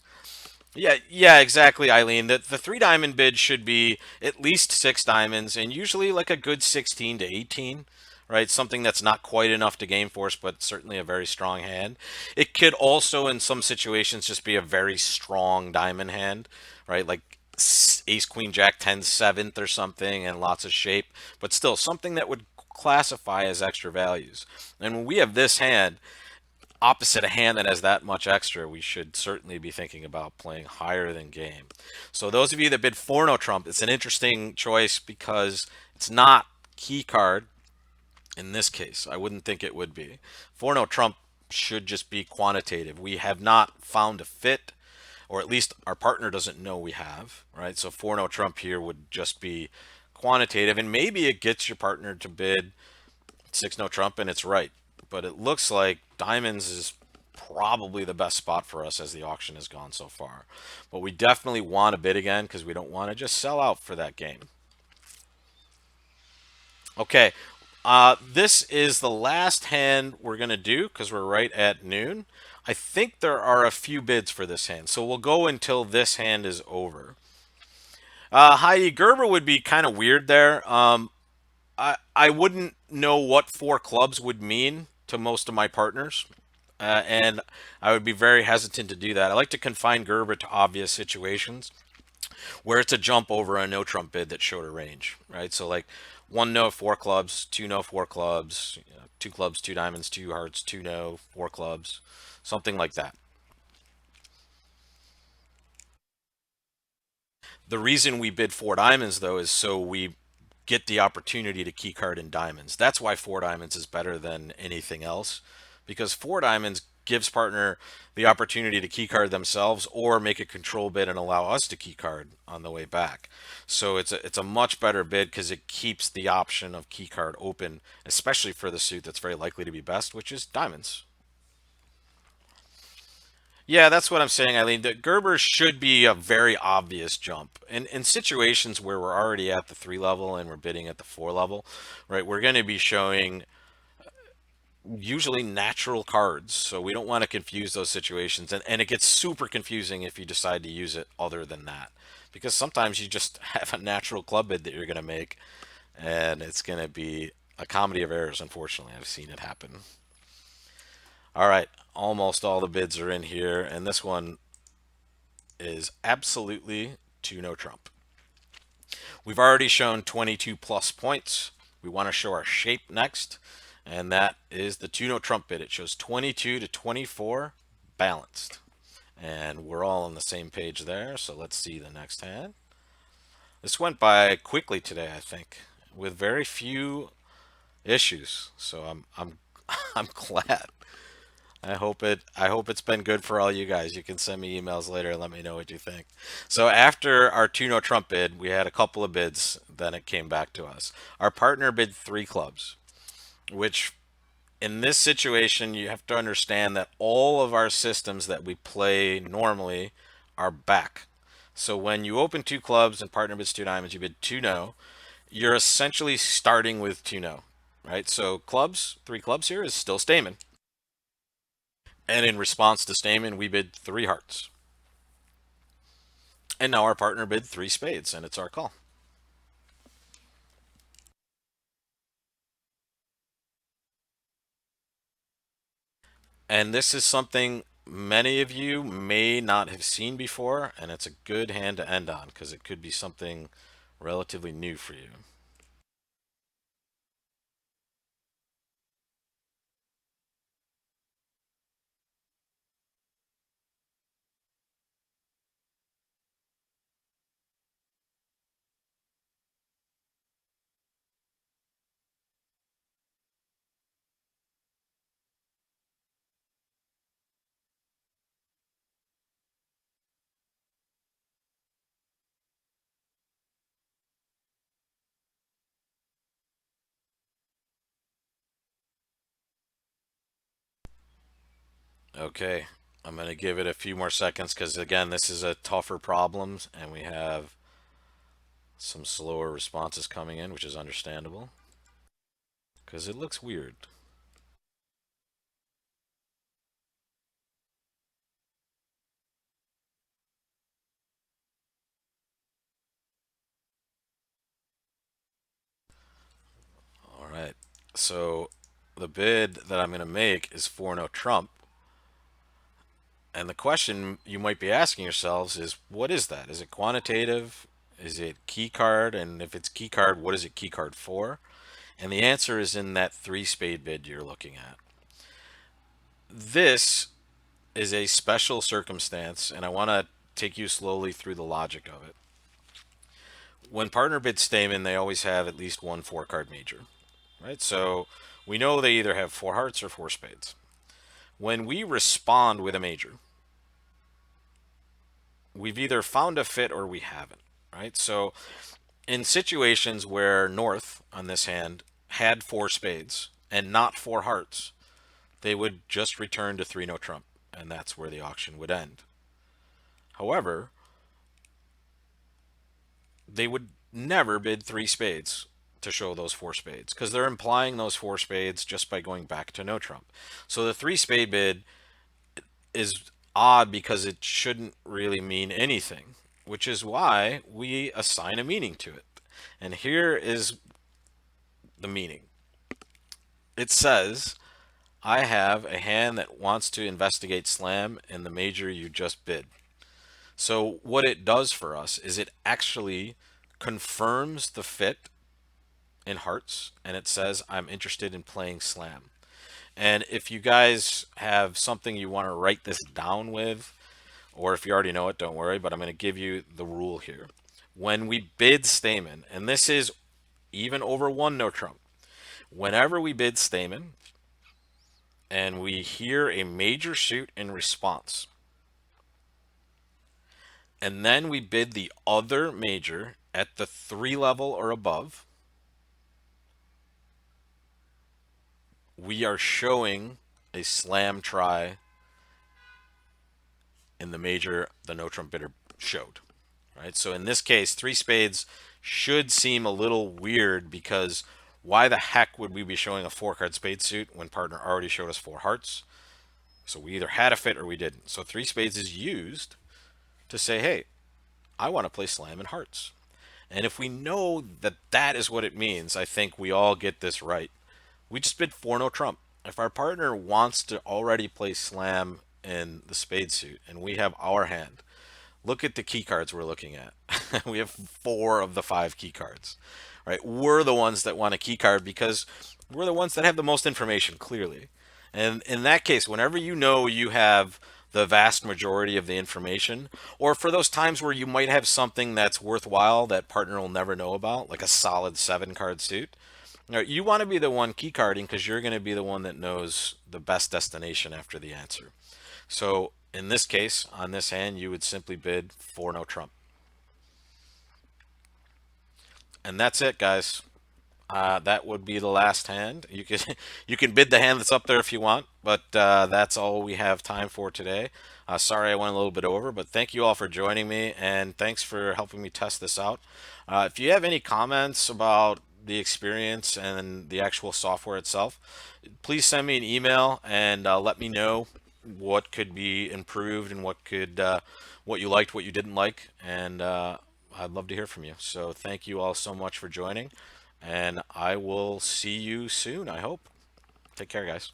Yeah, yeah, exactly, Eileen. The three diamond bid should be at least six diamonds and usually like a good 16 to 18, right? Something that's not quite enough to game force, but certainly a very strong hand. It could also, in some situations, just be a very strong diamond hand, right? Like ace, queen, jack, 10, seventh or something, and lots of shape, but still something that would classify as extra values. And when we have this hand, opposite a hand that has that much extra, we should certainly be thinking about playing higher than game. So those of you that bid four no trump, it's an interesting choice because it's not key card in this case. I wouldn't think it would be. Four no trump should just be quantitative. We have not found a fit, or at least our partner doesn't know we have, right? So four no trump here would just be quantitative, and maybe it gets your partner to bid six no trump and it's right. But it looks like diamonds is probably the best spot for us as the auction has gone so far. But we definitely want to bid again because we don't want to just sell out for that game. Okay, this is the last hand we're going to do because we're right at noon. I think there are a few bids for this hand, so we'll go until this hand is over. Heidi Gerber would be kind of weird there. I wouldn't know what four clubs would mean to most of my partners, and I would be very hesitant to do that. I like to confine Gerber to obvious situations where it's a jump over a no trump bid that showed a range, right? So like one no, four clubs, two no, four clubs, you know, two clubs, two diamonds, two hearts, two no, four clubs, something like that. The reason we bid four diamonds though is so we get the opportunity to key card in diamonds. That's why four diamonds is better than anything else, because four diamonds gives partner the opportunity to key card themselves or make a control bid and allow us to key card on the way back. So it's a much better bid because it keeps the option of key card open, especially for the suit that's very likely to be best, which is diamonds. Yeah, that's what I'm saying, Eileen. The Gerber should be a very obvious jump. And in situations where we're already at the three level and we're bidding at the four level, right, we're going to be showing usually natural cards. So we don't want to confuse those situations. And it gets super confusing if you decide to use it other than that. Because sometimes you just have a natural club bid that you're going to make, and it's going to be a comedy of errors, unfortunately. I've seen it happen. All right, almost all the bids are in here, and this one is absolutely to no trump. We've already shown 22 plus points. We want to show our shape next, and that is the to no trump bid. It shows 22 to 24 balanced. And we're all on the same page there, so let's see the next hand. This went by quickly today, I think, with very few issues. So I'm I'm glad. I hope it's been good for all you guys. You can send me emails later and let me know what you think. So after our two no trump bid, we had a couple of bids, then it came back to us. Our partner bid three clubs. which in this situation, you have to understand that all of our systems that we play normally are back. So when you open two clubs and partner bids two diamonds, you bid two no, you're essentially starting with two no, right? So clubs, three clubs here is still Stamen. And in response to Stamen, we bid three hearts. And now our partner bid three spades, and it's our call. And this is something many of you may not have seen before, and it's a good hand to end on because it could be something relatively new for you. Okay, I'm going to give it a few more seconds because, again, this is a tougher problem and we have some slower responses coming in, which is understandable because it looks weird. All right, so the bid that I'm going to make is 4 no trump. And the question you might be asking yourselves is, what is that? Is it quantitative? Is it key card? And if it's key card, what is it key card for? And the answer is in that three spade bid you're looking at. This is a special circumstance, and I want to take you slowly through the logic of it. When partner bids Stamen, they always have at least one four card major, right? So we know they either have four hearts or four spades. When we respond with a major, we've either found a fit or we haven't, right? So in situations where North on this hand had four spades and not four hearts, they would just return to three no trump, and that's where the auction would end. However, they would never bid three spades to show those four spades because they're implying those four spades just by going back to no trump. So the three spade bid is odd because it shouldn't really mean anything, which is why we assign a meaning to it. And here is the meaning. It says, I have a hand that wants to investigate slam in the major you just bid. So what it does for us is it actually confirms the fit in hearts, and it says I'm interested in playing slam. And if you guys have something you want to write this down with, or if you already know it, don't worry, but I'm going to give you the rule here. When we bid Stamen, and this is even over one no trump, whenever we bid Stamen and we hear a major suit in response, and then we bid the other major at the three level or above, we are showing a slam try in the major the no trump bidder showed. Right? So in this case, three spades should seem a little weird because why the heck would we be showing a four card spade suit when partner already showed us four hearts? So we either had a fit or we didn't. So three spades is used to say, hey, I want to play slam in hearts. And if we know that that is what it means, I think we all get this right. We just bid four no trump. If our partner wants to already play slam in the spade suit and we have our hand, look at the key cards we're looking at. We have four of the five key cards, right? We're the ones that want a key card because we're the ones that have the most information, clearly. And in that case, whenever you know you have the vast majority of the information, or for those times where you might have something that's worthwhile that partner will never know about, like a solid seven card suit, you want to be the one key carding because you're going to be the one that knows the best destination after the answer. So in this case, on this hand, you would simply bid four no trump. And that's it, guys. That would be the last hand. You can you can bid the hand that's up there if you want, but that's all we have time for today. Sorry I went a little bit over, but thank you all for joining me, and thanks for helping me test this out. If you have any comments about the experience and the actual software itself, please send me an email and let me know what could be improved and what you liked, what you didn't like, and I'd love to hear from you. So thank you all so much for joining, and I will see you soon, I hope. Take care, guys.